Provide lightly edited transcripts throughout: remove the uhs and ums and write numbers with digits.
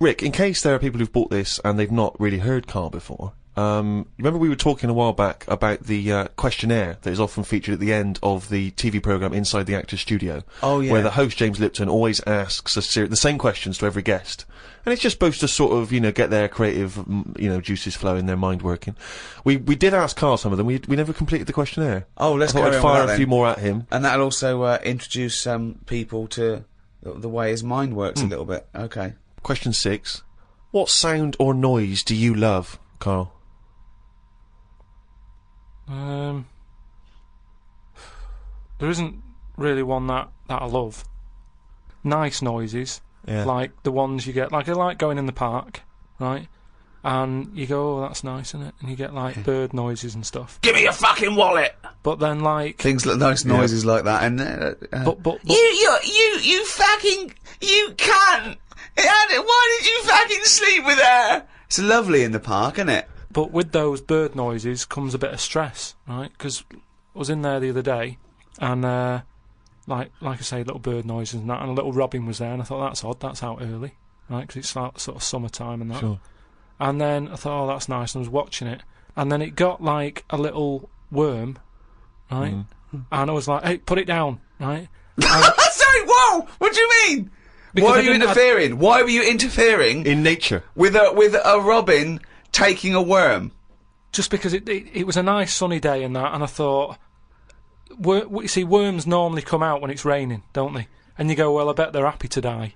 Rick, in case there are people who've bought this and they've not really heard Karl before, remember we were talking a while back about the questionnaire that is often featured at the end of the TV programme Inside the Actors Studio. Oh, yeah. Where the host, James Lipton, always asks the same questions to every guest. And it's just supposed to sort of, get their creative, juices flowing, their mind working. We did ask Karl some of them. We never completed the questionnaire. Oh, let's go. I thought I'd fire a few more at him. And that'll also introduce people to the way his mind works a little bit. Okay. Question 6. What sound or noise do you love, Karl? There isn't really one that I love. Nice noises, like the ones you get, like I like going in the park, right? And you go, oh, that's nice, isn't it? And you get like bird noises and stuff. Give me your fucking wallet. But then like things like nice noises like that, and but you fucking cunt! Why did you fucking sleep with her? It's lovely in the park, isn't it? But with those bird noises comes a bit of stress, right? Because I was in there the other day, and like I say, little bird noises and that, and a little robin was there, and I thought, that's odd, that's out early, right? Because it's like sort of summertime and that. Sure. And then I thought, oh, that's nice, and I was watching it, and then it got like a little worm, right? And I was like, hey, put it down, right? Sorry, whoa! What do you mean? Why are you interfering? Why were you interfering in nature with a robin taking a worm? Just because it was a nice sunny day and that, and I thought, you see, worms normally come out when it's raining, don't they? And you go, well, I bet they're happy to die,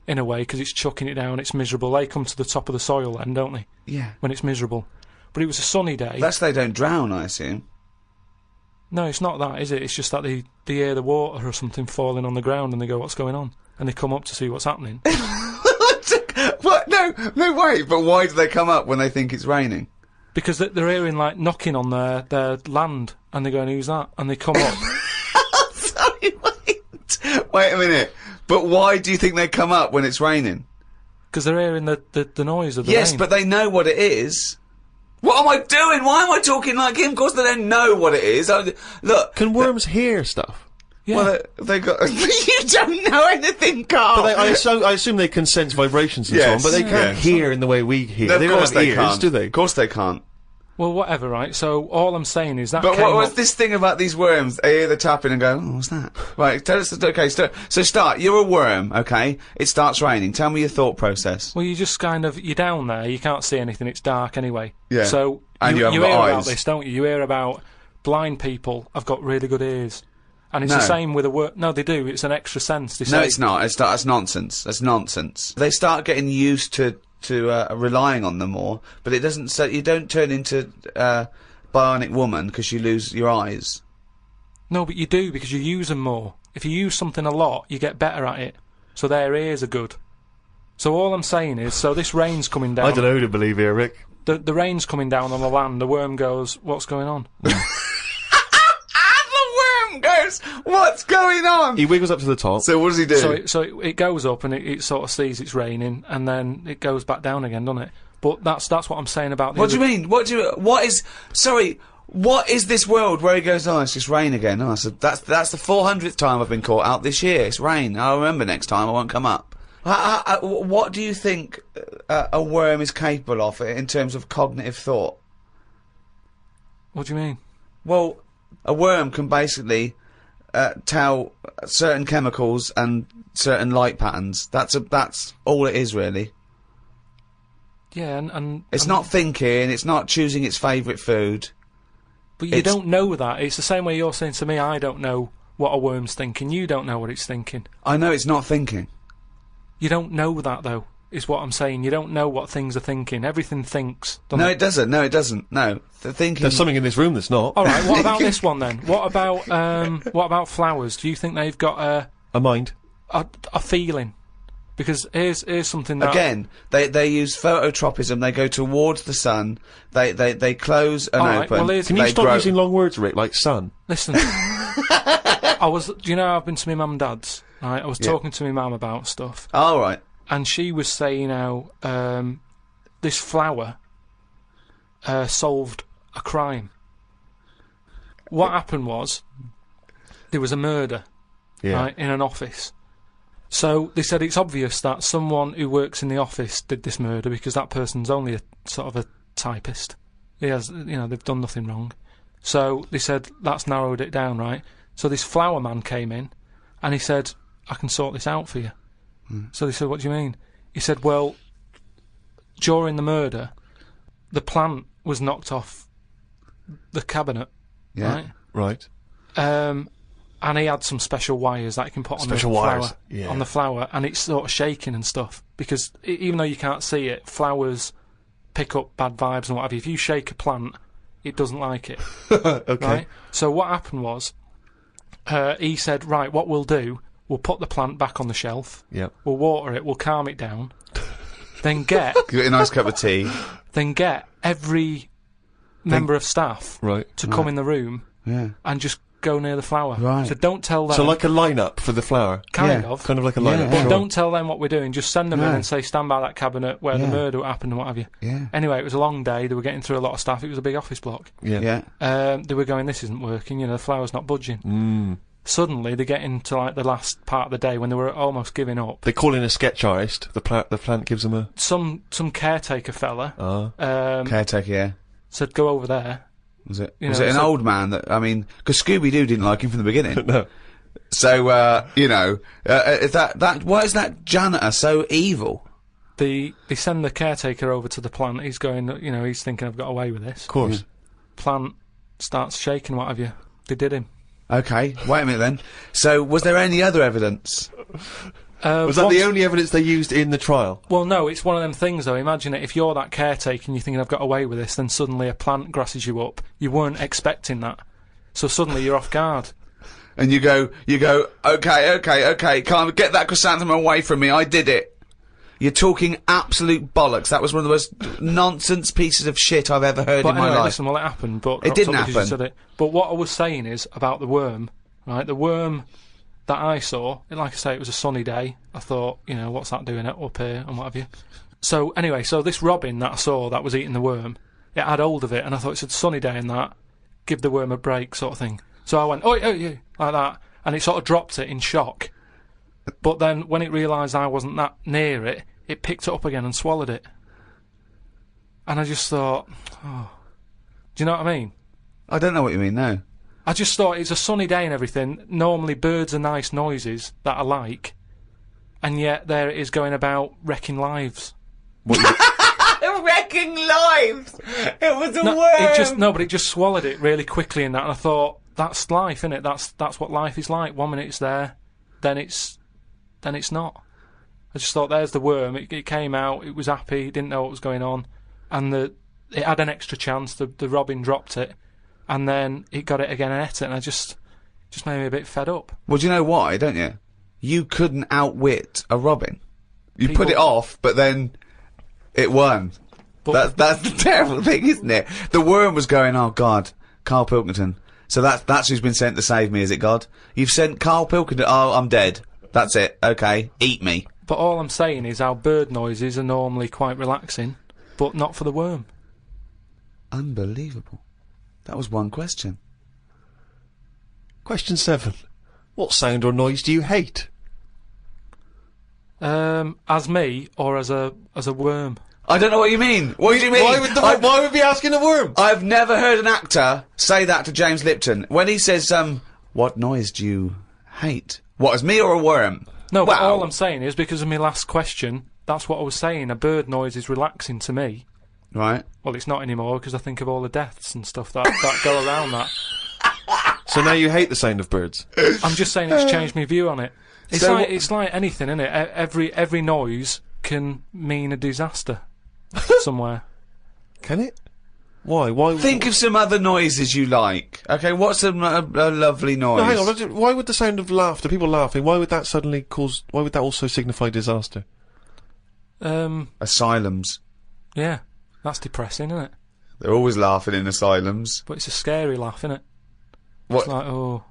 in a way, because it's chucking it down, it's miserable. They come to the top of the soil then, don't they? Yeah. When it's miserable. But it was a sunny day. That's they don't drown, I assume. No, it's not that, is it? It's just that they hear the water or something falling on the ground and they go, what's going on? And they come up to see what's happening. What? No, wait. But why do they come up when they think it's raining? Because they're hearing, like, knocking on their land, and they're going, who's that? And they come up. Sorry, wait a minute. But why do you think they come up when it's raining? Because they're hearing the noise of the rain. Yes, but they know what it is. What am I doing? Why am I talking like him? Of course they don't know what it is. Look. Can worms hear stuff? Yeah. Well, they got. You don't know anything, Karl. But I assume they can sense vibrations and so on, but they can't hear in the way we hear. No, they don't have ears, can't. do they? Of course they can't. Well, whatever, right? So all I'm saying is that. But what was this thing about these worms? They hear the tapping and go, "Oh, what's that?" Right, tell us. Okay, so start. You're a worm, okay? It starts raining. Tell me your thought process. Well, you just you're down there. You can't see anything. It's dark anyway. Yeah. So and you hear eyes. about this, don't you? You hear about blind people have got really good ears. And it's the same with a worm. No, they do. It's an extra sense. No, it's not. That's nonsense. That's nonsense. They start getting used to relying on them more, but it doesn't. So you don't turn into bionic woman because you lose your eyes. No, but you do because you use them more. If you use something a lot, you get better at it. So their ears are good. So all I'm saying is, so this rain's coming down. I don't know who to believe here, Rick. The rain's coming down on the land. The worm goes, "What's going on?" Goes, what's going on? He wiggles up to the top. So what does he do? So it goes up and it sort of sees it's raining, and then it goes back down again, doesn't it? But that's what I'm saying about. What do you mean? What is this world where he goes, oh, it's just rain again? Oh, so that's the 400th time I've been caught out this year. It's rain. I'll remember next time. I won't come up. What do you think a worm is capable of in terms of cognitive thought? What do you mean? Well, a worm can basically tell certain chemicals and certain light patterns. That's all it is, really. Yeah, and it's not thinking. It's not choosing its favourite food. But you don't know that. It's the same way you're saying to me, I don't know what a worm's thinking. You don't know what it's thinking. I know it's not thinking. You don't know that, though, is what I'm saying. You don't know what things are thinking. Everything thinks. No, it doesn't. No, it doesn't. No. The thinking... There's something in this room that's not. All right, what about this one, then? What about flowers? Do you think they've got a mind? A feeling? Because here's something that... Again, they use phototropism. They go towards the sun. They close and open. Well, can you stop using long words, Rick, like sun? Listen. Do you know I've been to my mum and dad's, right? I was talking to my mum about stuff. All right. And she was saying how this flower solved a crime. What happened was there was a murder, right, in an office. So they said it's obvious that someone who works in the office did this murder because that person's only a sort of a typist. He has, they've done nothing wrong. So they said that's narrowed it down, right? So this flower man came in, and he said, "I can sort this out for you." So they said, "What do you mean?" He said, "Well, during the murder, the plant was knocked off the cabinet, Yeah. Right. and he had some special wires that he can put on the Special flower, wires, yeah. on the flower, and it's sort of shaking and stuff because even though you can't see it, flowers pick up bad vibes and what have you. If you shake a plant, it doesn't like it." Okay. Right. So what happened was, he said, "Right, what we'll do, we'll put the plant back on the shelf. Yep. We'll water it. We'll calm it down. Then get Give it a nice cup of tea. every member of staff Right. to come in the room Yeah. and just go near the flower. Right. So don't tell them. So like a lineup for the flower. kind Yeah. of. Kind of like a Yeah. lineup. But sure. don't tell them what we're doing. Just send them in No. and say, stand by that cabinet where the Yeah. murder happened and what have you. Yeah. Anyway, it was a long day. They were getting through a lot of stuff. It was a big office block. Yeah. Yeah. They were going, this isn't working. The flower's not budging. Mm. Suddenly, they get into like the last part of the day when they were almost giving up. They call in a sketch artist. The plant gives them a. Some caretaker fella Caretaker, yeah. said, "Go over there." Was it? You Was know, it an so- old man that, because Scooby-Doo didn't like him from the beginning. No. So, is why is that janitor so evil? They send the caretaker over to the plant. He's going, he's thinking, "I've got away with this." Of course. Plant starts shaking, what have you. They did him. Okay, wait a minute then. So, was there any other evidence? Was that the only evidence they used in the trial? Well, no, it's one of them things, though. Imagine it, if you're that caretaker and you're thinking, "I've got away with this," then suddenly a plant grasses you up. You weren't expecting that. So suddenly you're off guard. And you go, okay, can't get that chrysanthemum away from me, I did it. You're talking absolute bollocks. That was one of the most nonsense pieces of shit I've ever heard But in my anyway, life. listen, well, it happened, but It didn't because you happen. said it. But what I was saying is about the worm, right? The worm that I saw, like I say, it was a sunny day. I thought, what's that doing up here and what have you. So anyway, this robin that I saw that was eating the worm, it had hold of it, and I thought it's a sunny day and that, give the worm a break sort of thing. So I went, "Oi, oi, oi," like that, and it sort of dropped it in shock. But then when it realised I wasn't that near it, it picked it up again and swallowed it. And I just thought, oh, do you know what I mean? I don't know what you mean, no. I just thought it's a sunny day and everything. Normally birds are nice noises that I like, and yet there it is going about wrecking lives. Wrecking lives! It was a But it just swallowed it really quickly in that, and I thought, that's life, innit? That's what life is like. 1 minute it's there, then it's not. I just thought, there's the worm. It came out, it was happy, didn't know what was going on, and it had an extra chance. The robin dropped it, and then it got it again and ate it, and I just made me a bit fed up. Well, do you know why, don't you? You couldn't outwit a robin. You put it off, but then it won. But That's the terrible thing, isn't it? The worm was going, "Oh God, Karl Pilkington." So that's who's been sent to save me, is it, God? You've sent Karl Pilkington. Oh, I'm dead. That's it. Okay, eat me. But all I'm saying is our bird noises are normally quite relaxing, but not for the worm. Unbelievable. That was one question. Question 7. What sound or noise do you hate? As me or as a worm? I don't know what you mean. What do you mean? Why would be asking a worm? I've never heard an actor say that to James Lipton. When he says, what noise do you hate? What, as me or a worm? No, but Wow. all I'm saying is because of my last question, that's what I was saying. A bird noise is relaxing to me. Right. Well, it's not anymore because I think of all the deaths and stuff that go around that. So now you hate the sound of birds? I'm just saying it's changed my view on it. It's So it's like anything, isn't it? Every noise can mean a disaster somewhere. Can it? Why? Why? Think of some other noises you like. Okay, what's a lovely noise? No, hang on. Why would the sound of laughter, people laughing, why would that suddenly cause? Why would that also signify disaster? Asylums. Yeah, that's depressing, isn't it? They're always laughing in asylums. But it's a scary laugh, isn't it? What? It's like, oh,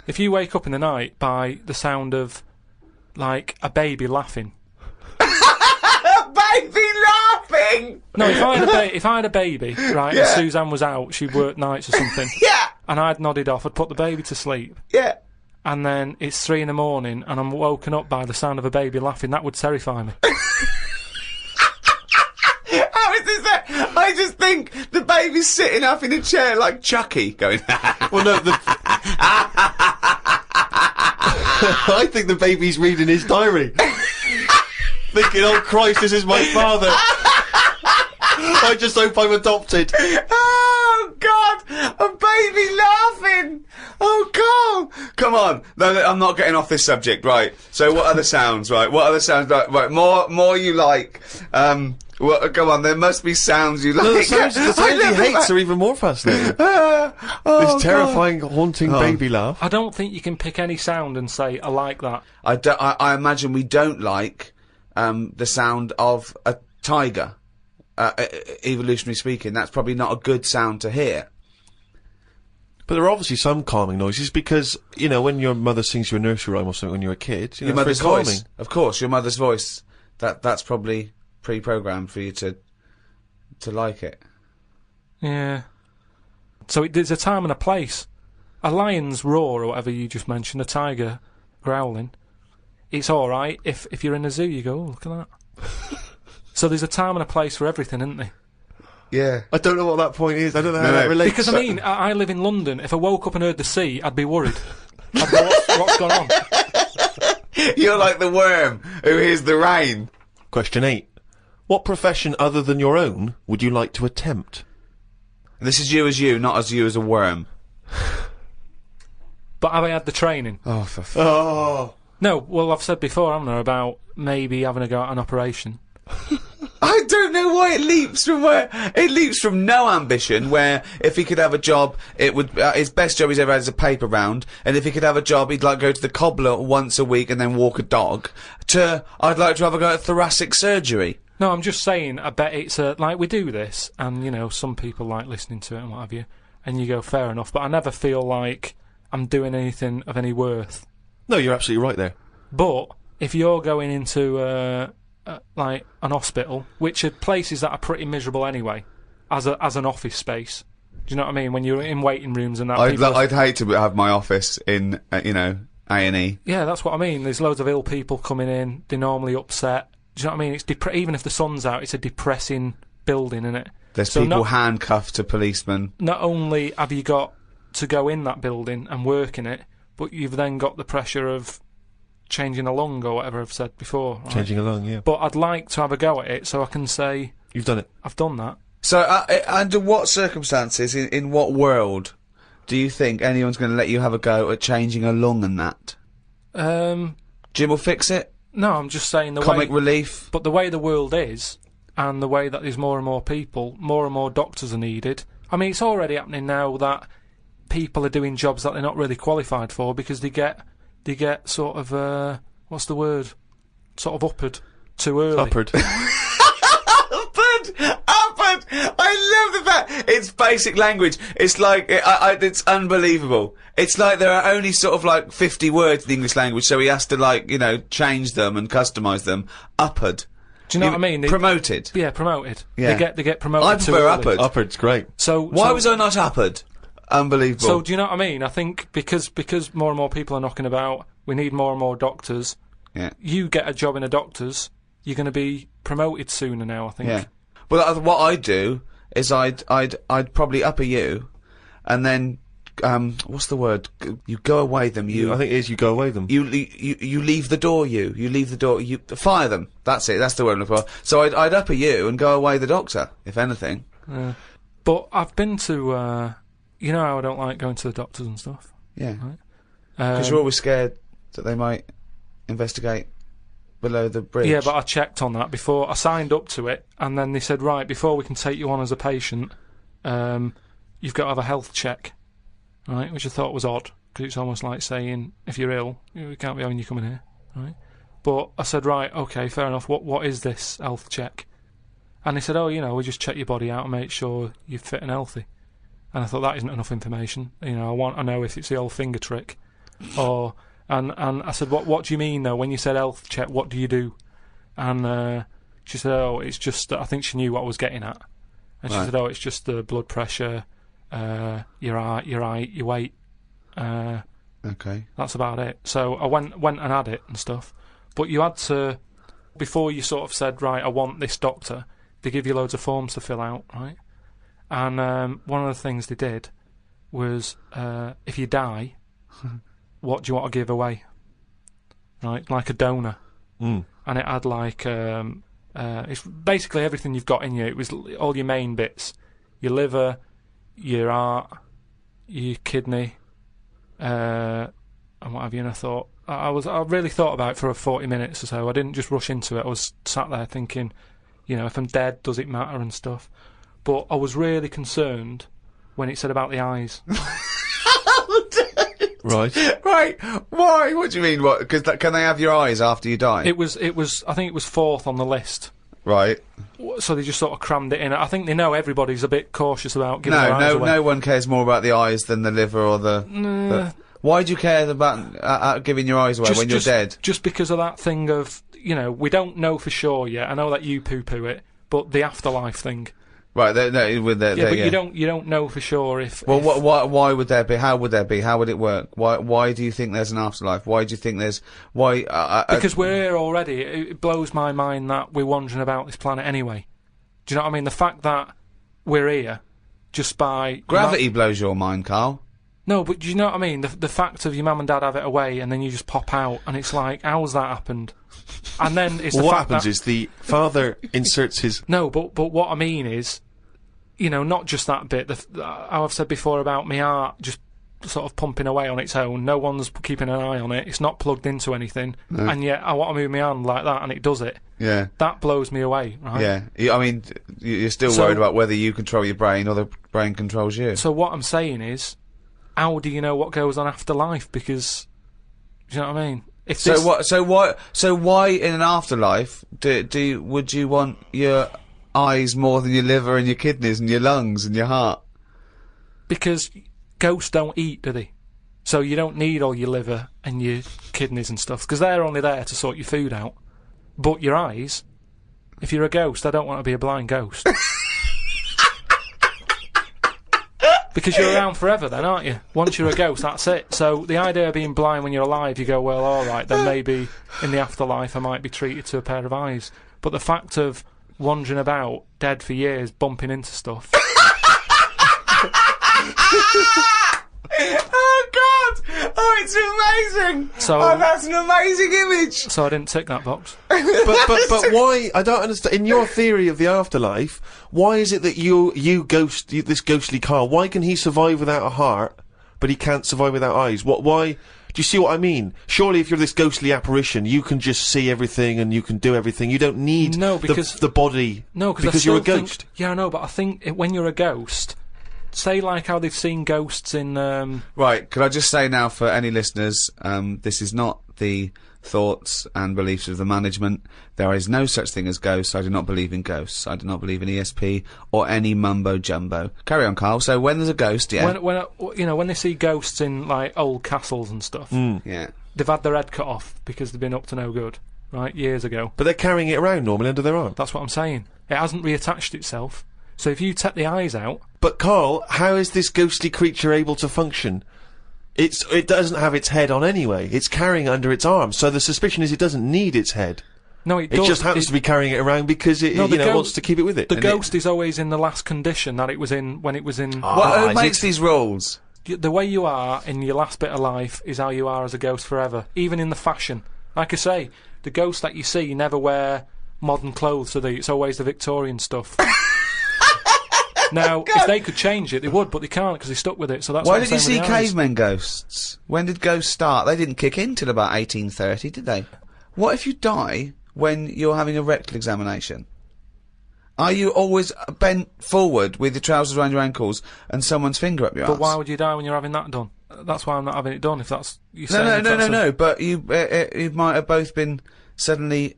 if you wake up in the night by the sound of like a baby laughing. Baby laughing! No, if I had a baby, right, and Suzanne was out, she worked nights or something, Yeah! and I'd nodded off, I'd put the baby to sleep, Yeah. and then it's 3 a.m. and I'm woken up by the sound of a baby laughing, that would terrify me. How is this that? I just think the baby's sitting up in a chair like Chucky, going. Well, no, I think the baby's reading his diary. Thinking, oh Christ, this is my father. I just hope I'm adopted. Oh God, a baby laughing. Oh God, come on. No, I'm not getting off this subject. Right. So what other sounds? Right. What other sounds? Right. More you like. Well, come on, there must be sounds you like. No, the sounds he hates are even more fascinating. This terrifying, haunting baby laugh. I don't think you can pick any sound and say, I like that. I imagine we don't like the sound of a tiger. Evolutionary speaking, that's probably not a good sound to hear. But there are obviously some calming noises because, you know, when your mother sings you a nursery rhyme or something when you're a kid, you know, your mother's it's very voice. calming. Of course, your mother's voice. That's probably pre-programmed for you to like it. Yeah. So there's a time and a place. A lion's roar, or whatever you just mentioned, a tiger growling, it's alright. If you're in a zoo, you go, oh, look at that. So there's a time and a place for everything, isn't there? Yeah. I don't know what that point is. I don't know how that relates. Because, I mean, I live in London. If I woke up and heard the sea, I'd be worried. I'd go, what's going on? You're like the worm who hears the rain. Question 8. What profession other than your own would you like to attempt? This is you as you, not as you as a worm. But have I had the training? Oh, for Oh. No, well, I've said before, haven't I, about maybe having a go at an operation. I don't know why it leaps from where it leaps from no ambition. Where if he could have a job, it would his best job he's ever had is a paper round, and if he could have a job, he'd like go to the cobbler once a week and then walk a dog. To I'd like to have a go at thoracic surgery. No, I'm just saying. I bet it's like we do this, and you know, some people like listening to it and what have you, and you go fair enough. But I never feel like I'm doing anything of any worth. No, you're absolutely right there. But if you're going into like an hospital, which are places that are pretty miserable anyway, as an office space. Do you know what I mean? When you're in waiting rooms and that. I'd hate to have my office in A&E. Yeah, that's what I mean. There's loads of ill people coming in. They're normally upset. Do you know what I mean? It's even if the sun's out, it's a depressing building, isn't it? There's people handcuffed to policemen. Not only have you got to go in that building and work in it, but you've then got the pressure of changing a lung or whatever I've said before. Right? Changing a lung, yeah. But I'd like to have a go at it so I can say... You've done it. I've done that. So, under what circumstances, in what world, do you think anyone's going to let you have a go at changing a lung and that? Jim will fix it? No, I'm just saying the Comic relief? But the way the world is, and the way that there's more and more people, more and more doctors are needed. I mean, it's already happening now that people are doing jobs that they're not really qualified for because they get sort of, what's the word? Sort of uppered too early. Uppered. Uppered! I love the fact it's basic language. It's like, it's unbelievable. It's like there are only sort of like 50 words in the English language, so he has to like, change them and customise them. Uppered. Do you know what I mean? Promoted. Yeah, promoted. Yeah. They get promoted. I prefer uppered. Uppered's great. So why was I not uppered? Unbelievable. So do you know what I mean? I think because more and more people are knocking about, we need more and more doctors. Yeah. You get a job in a doctor's, you're going to be promoted sooner now, I think. Yeah. Well, what I'd do is I'd probably upper you, and then what's the word? You go away them. I think it is you go away them. You leave the door. You leave the door. You fire them. That's it. That's the word I'm looking for. So I'd upper you and go away the doctor, if anything. But I've been to. You know how I don't like going to the doctors and stuff. Yeah. Right? Because you're always scared that they might investigate below the bridge. Yeah, but I checked on that before. I signed up to it, and then they said, right, before we can take you on as a patient, you've got to have a health check, right? Which I thought was odd, because it's almost like saying, if you're ill, we can't be having you coming here, right? But I said, right, okay, fair enough. What is this health check? And they said, oh, we just check your body out and make sure you're fit and healthy. And I thought that isn't enough information. I want to know if it's the old finger trick, or and I said, what do you mean though? When you said health check, what do you do? And she said, oh, it's just. I think she knew what I was getting at, and she said, oh, it's just the blood pressure, your height, your weight, Okay. That's about it. So I went and had it and stuff. But you had to, before you sort of said, right, I want this doctor, they give you loads of forms to fill out, right? And one of the things they did was, if you die, what do you want to give away? Right, like a donor. Mm. And it had like, it's basically everything you've got in you. It was all your main bits. Your liver, your heart, your kidney, and what have you. And I thought, I really thought about it for 40 minutes or so. I didn't just rush into it. I was sat there thinking, you know, if I'm dead, does it matter and stuff? But I was really concerned when it said about the eyes. Right. Right. Why? What do you mean? What? Because can they have your eyes after you die? It was. I think it was 4th on the list. Right. So they just sort of crammed it in. I think they know everybody's a bit cautious about giving their eyes away. No one cares more about the eyes than the liver or the. Why do you care about giving your eyes away when you're dead? Just because of that thing of, you know, we don't know for sure yet. I know that you poo-poo it, but the afterlife thing. Right. You don't know for sure if. Well, why would there be? How would there be? How would it work? Why do you think there's an afterlife? Why do you think there's Because we're here already. It blows my mind that we're wandering about this planet anyway. Do you know what I mean? The fact that we're here just by gravity blows your mind, Karl. No, but do you know what I mean? The fact of your mum and dad have it away and then you just pop out and it's like, how's that happened? And then it's what happens is the father inserts his. No, but what I mean is, you know, not just that bit. How I've said before about my heart just sort of pumping away on its own. No one's keeping an eye on it. It's not plugged into anything. No. And yet I want to move my hand like that and it does it. Yeah. That blows me away, right? Yeah. I mean, you're still worried about whether you control your brain or the brain controls you. So what I'm saying is, how do you know what goes on after life? Because, do you know what I mean? So why in an afterlife would you want your eyes more than your liver and your kidneys and your lungs and your heart? Because ghosts don't eat, do they? So you don't need all your liver and your kidneys and stuff, because they're only there to sort your food out. But your eyes, if you're a ghost, I don't want to be a blind ghost. Because you're around forever then, aren't you? Once you're a ghost, that's it. So the idea of being blind when you're alive, you go, well, alright, then maybe in the afterlife I might be treated to a pair of eyes. But the fact of wandering about, dead for years, bumping into stuff... Oh God! Oh, it's amazing! That's an amazing image! So I didn't tick that box. but why? I don't understand. In your theory of the afterlife, why is it that this ghostly Karl, why can he survive without a heart, but he can't survive without eyes? Why? Do you see what I mean? Surely if you're this ghostly apparition, you can just see everything and you can do everything. You don't need the body. No, because you're a ghost. Yeah, I know, but I think when you're a ghost... Say like how they've seen ghosts in... Right, could I just say now for any listeners, this is not the thoughts and beliefs of the management. There is no such thing as ghosts. I do not believe in ghosts. I do not believe in ESP or any mumbo-jumbo. Carry on, Karl. So when there's a ghost, yeah... When they see ghosts in, like, old castles and stuff, yeah, they've had their head cut off because they've been up to no good, right, years ago. But they're carrying it around normally under their arm. That's what I'm saying. It hasn't reattached itself. So if you take the eyes out... But Karl, how is this ghostly creature able to function? It doesn't have its head on anyway. It's carrying it under its arm. So the suspicion is it doesn't need its head. No, it does. It just happens to be carrying it around because it wants to keep it with it. The ghost is always in the last condition that it was in when it was in... Who makes these rules? The way you are in your last bit of life is how you are as a ghost forever. Even in the fashion. Like I say, the ghosts that you see never wear modern clothes, so it's always the Victorian stuff. Now, if they could change it, they would, but they can't because they're stuck with it. So that's why did you see cavemen ghosts? When did ghosts start? They didn't kick in till about 1830, did they? What if you die when you're having a rectal examination? Are you always bent forward with your trousers around your ankles and someone's finger up your ass? But why would you die when you're having that done? That's why I'm not having it done. If that's no. But you might have both been suddenly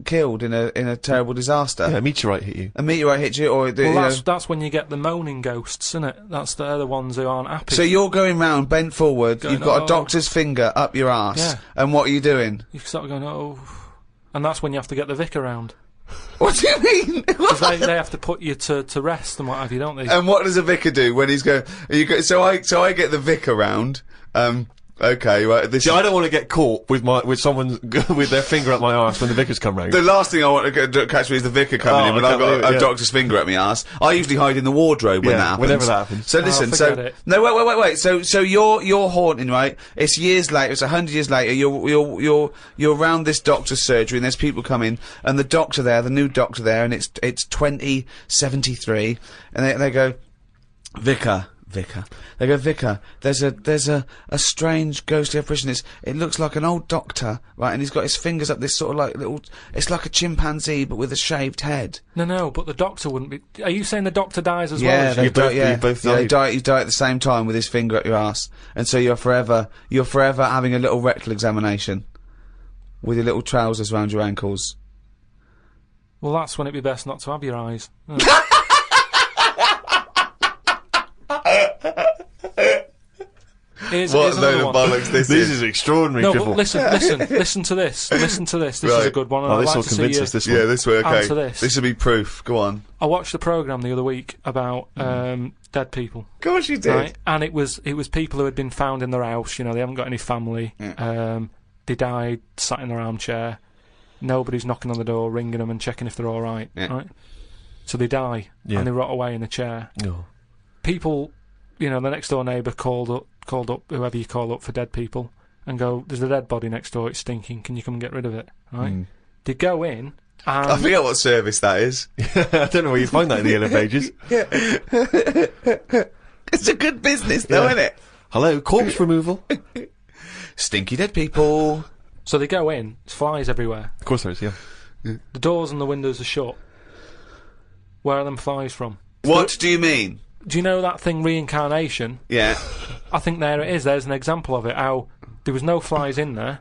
killed in a terrible disaster. Yeah, a meteorite hit you. A meteorite hit you, or that's when you get the moaning ghosts, isn't it? They're the ones who aren't happy. So you're going round bent forward. You've got a doctor's finger up your ass, yeah. And what are you doing? You start going, oh, and that's when you have to get the vicar round. What do you mean? Because they have to put you to rest and what have you, don't they? And what does a vicar do when he's going? So I get the vicar round. Okay, right. See, I don't want to get caught with someone with their finger up my arse when the vicars come round. The last thing I want to catch me is the vicar coming in when I've got a doctor's finger at my arse. I usually hide in the wardrobe when that happens. Whenever that happens. So listen, no, wait. So you're haunting, right? It's years later. It's 100 years later. You're around this doctor's surgery, and there's people coming, and the doctor there, the new doctor there, and it's 2073, and they go, Vicar. They go, Vicar, there's a strange ghostly apparition. It looks like an old doctor, right, and he's got his fingers up this sort of like little, it's like a chimpanzee, but with a shaved head. No, but the doctor wouldn't be, are you saying the doctor dies as yeah, well? You both die. You die at the same time with his finger up your ass. And so you're forever having a little rectal examination with your little trousers around your ankles. Well, that's when it'd be best not to have your eyes. Here's what load another of one. bollocks this is extraordinary. No, Triple. but listen to this. Listen to this. This is a good one. And Oh, I'd this like will to convince see us. you This one. Yeah, this way. Okay, answer this. This will be proof. Go on. I watched a programme the other week about dead people. Of course you did. Right? And it was people who had been found in their house. You know, they haven't got any family. Yeah. They died sat in their armchair. Nobody's knocking on the door, ringing them and checking if they're all right. Yeah. Right. So they die and they rot away in a chair. Oh. People, you know, the next door neighbour called up whoever you call up for dead people and go, there's a dead body next door, it's stinking, can you come and get rid of it? Right? They go in and I forget what service that is. I don't know where you find that in the Yellow Pages. It's a good business though, isn't it? Hello, corpse removal. Stinky dead people. so they go in, there's flies everywhere. Of course there is, yeah. The doors and the windows are shut. Where are them flies from? What do you mean? Do you know that thing, reincarnation? Yeah. I think there it is. There's an example of it. How there was no flies in there.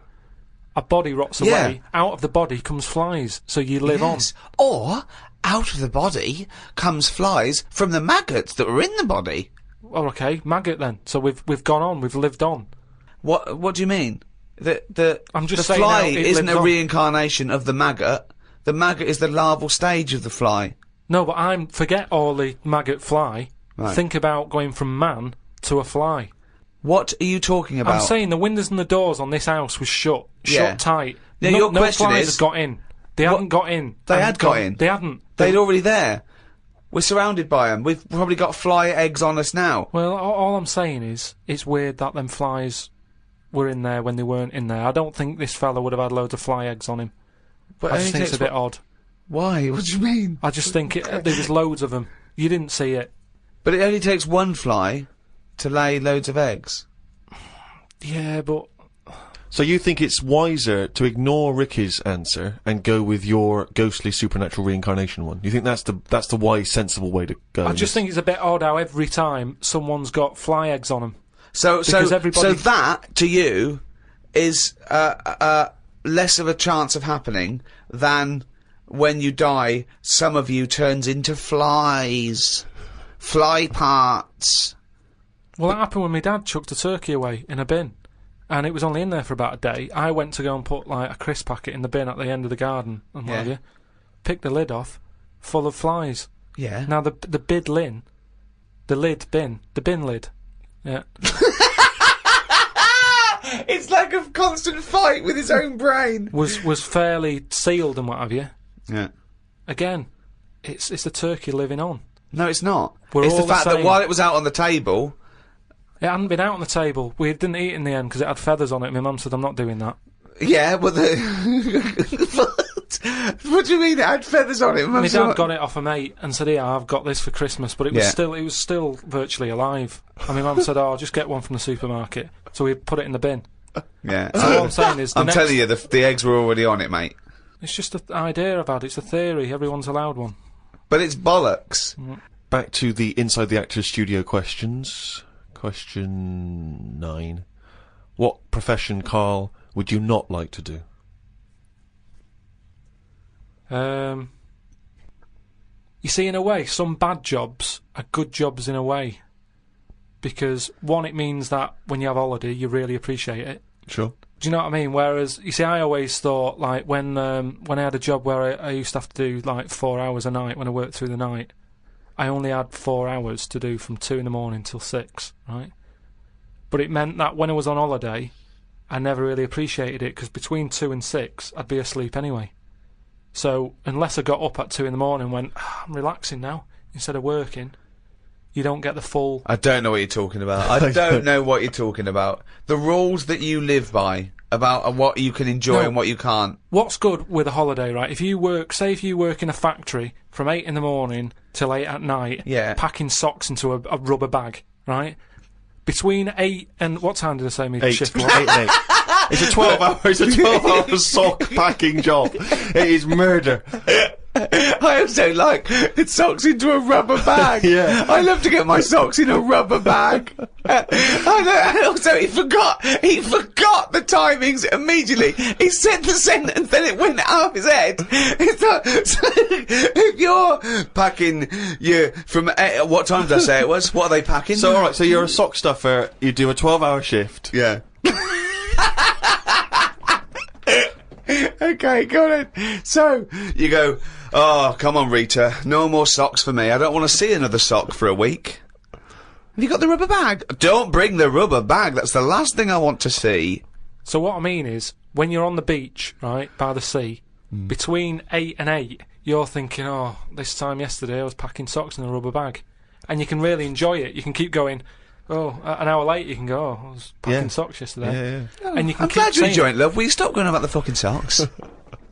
A body rots away. Out of the body comes flies. So you live on. Or out of the body comes flies from the maggots that were in the body. Oh, okay, maggot then. So we've gone on. We've lived on. What do you mean? I'm just the saying fly now it isn't lives a on. reincarnation of the maggot. The maggot is the larval stage of the fly. No, but forget all the maggot fly. Right. Think about going from man to a fly. What are you talking about? I'm saying the windows and the doors on this house was shut tight. Now, no, your no question flies is- had got in. They hadn't got in. They had got in. They hadn't. They'd already there. We're surrounded by them. We've probably got fly eggs on us now. Well, all I'm saying is, it's weird that them flies were in there when they weren't in there. I don't think this fella would have had loads of fly eggs on him. But I just think it's a bit odd. Why? What do you mean? I just think there was loads of them. You didn't see it. But it only takes one fly to lay loads of eggs. Yeah, but So you think it's wiser to ignore Ricky's answer and go with your ghostly supernatural reincarnation one? You think that's the wise, sensible way to go? I just think it's a bit odd how every time someone's got fly eggs on them. So everybody- that to you is less of a chance of happening than when you die. Some of you turns into flies, fly parts. Well, that happened when my dad chucked a turkey away in a bin. And it was only in there for about a day. I went to go and put, like, a crisp packet in the bin at the end of the garden and what have you. Picked the lid off, full of flies. Yeah. Now, the bin lid. Yeah. It's like a constant fight with his own brain. was fairly sealed and what have you. Yeah. Again, it's the turkey living on. No, it's not. We're it's the all the fact that same. while it was out on the table. It hadn't been out on the table. We didn't eat it in the end because it had feathers on it. My mum said, I'm not doing that. Yeah, but what do you mean it had feathers on it? My dad got it off a mate and said, "Yeah, I've got this for Christmas," but it was Yeah. still virtually alive. And my mum said, "Oh, just get one from the supermarket." So we put it in the bin. Yeah. So all I'm saying is, I'm telling you, the eggs were already on it, mate. it's just an idea I've had. It's a theory. Everyone's allowed one. But it's bollocks. Back to the Inside the Actors Studio questions. Question 9. What profession, Karl, would you not like to do? You see, in a way, some bad jobs are good jobs in a way. Because, one, it means that when you have holiday, you really appreciate it. Sure. Do you know what I mean? Whereas, you see, I always thought, like, when I had a job where I used to have to do, like, 4 hours a night when I worked through the night, I only had 4 hours to do from 2 in the morning till 6, right? But it meant that when I was on holiday, I never really appreciated it, because between 2 and 6, I'd be asleep anyway. So, unless I got up at 2 in the morning and went, I'm relaxing now, instead of working, you don't get the full... I don't know what you're talking about. I don't know what you're talking about. The rules that you live by, about what you can enjoy and what you can't. What's good with a holiday, right? If you work in a factory from 8 in the morning till 8 at night, packing socks into a rubber bag, right? Between 8 and... What time did I say my shift was? 8 and 8. It's a 12-hour sock packing job. It is murder. I also like socks into a rubber bag. Yeah. I love to get my socks in a rubber bag. And also, he forgot the timings immediately. He said the sentence, then it went out of his head. It's like, so if you're packing, from what time did I say it was? What are they packing? So, alright, so you're a sock stuffer, you do a 12-hour shift. Yeah. Okay, go on then. So, you go, oh, come on, Rita, no more socks for me. I don't want to see another sock for a week. Have you got the rubber bag? Don't bring the rubber bag. That's the last thing I want to see. So what I mean is, when you're on the beach, right, by the sea, between 8 and 8, you're thinking, oh, this time yesterday I was packing socks in a rubber bag. And you can really enjoy it. You can keep going... Oh, an hour later you can go, oh, I was packing socks yesterday. Yeah. And you can I'm keep glad you're saying enjoying it, love. Will you stop going on about the fucking socks?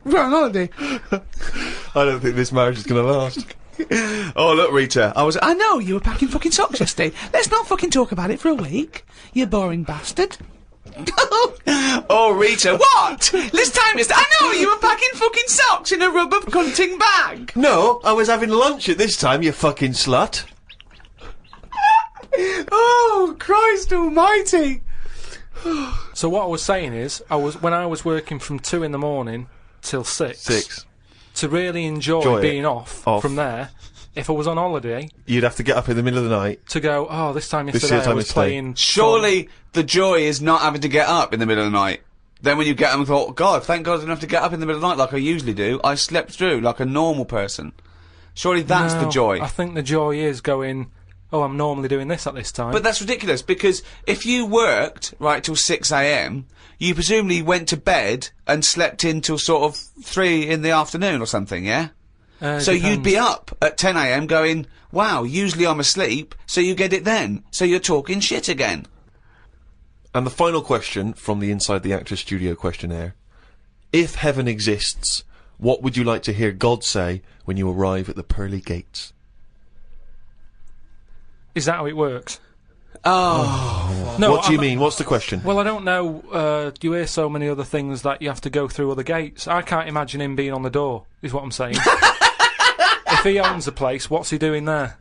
We're on holiday. I don't think this marriage is going to last. Oh, look, Rita, I know, you were packing fucking socks yesterday. Let's not fucking talk about it for a week, you boring bastard. Oh, Rita, what? This time I know, you were packing fucking socks in a rubber cunting bag. No, I was having lunch at this time, you fucking slut. Oh, Christ almighty. So what I was saying is, when I was working from 2 in the morning till 6, to really enjoy being off from there, if I was on holiday... You'd have to get up in the middle of the night. To go, oh, this time yesterday I was playing... Surely the joy is not having to get up in the middle of the night. Then when you get up and thought, God, thank God I didn't have to get up in the middle of the night like I usually do. I slept through like a normal person. Surely that's the joy. I think the joy is going... Oh, I'm normally doing this at this time. But that's ridiculous, because if you worked, right, till 6 AM, you presumably went to bed and slept in till sort of 3 in the afternoon or something, yeah? So you'd be up at 10 AM going, wow, usually I'm asleep, so you get it then. So you're talking shit again. And the final question from the Inside the Actors Studio questionnaire. If heaven exists, what would you like to hear God say when you arrive at the pearly gates? Is that how it works? Oh. No, What do you mean? What's the question? Well, I don't know. You hear so many other things that you have to go through other gates. I can't imagine him being on the door, is what I'm saying. If he owns the place, what's he doing there?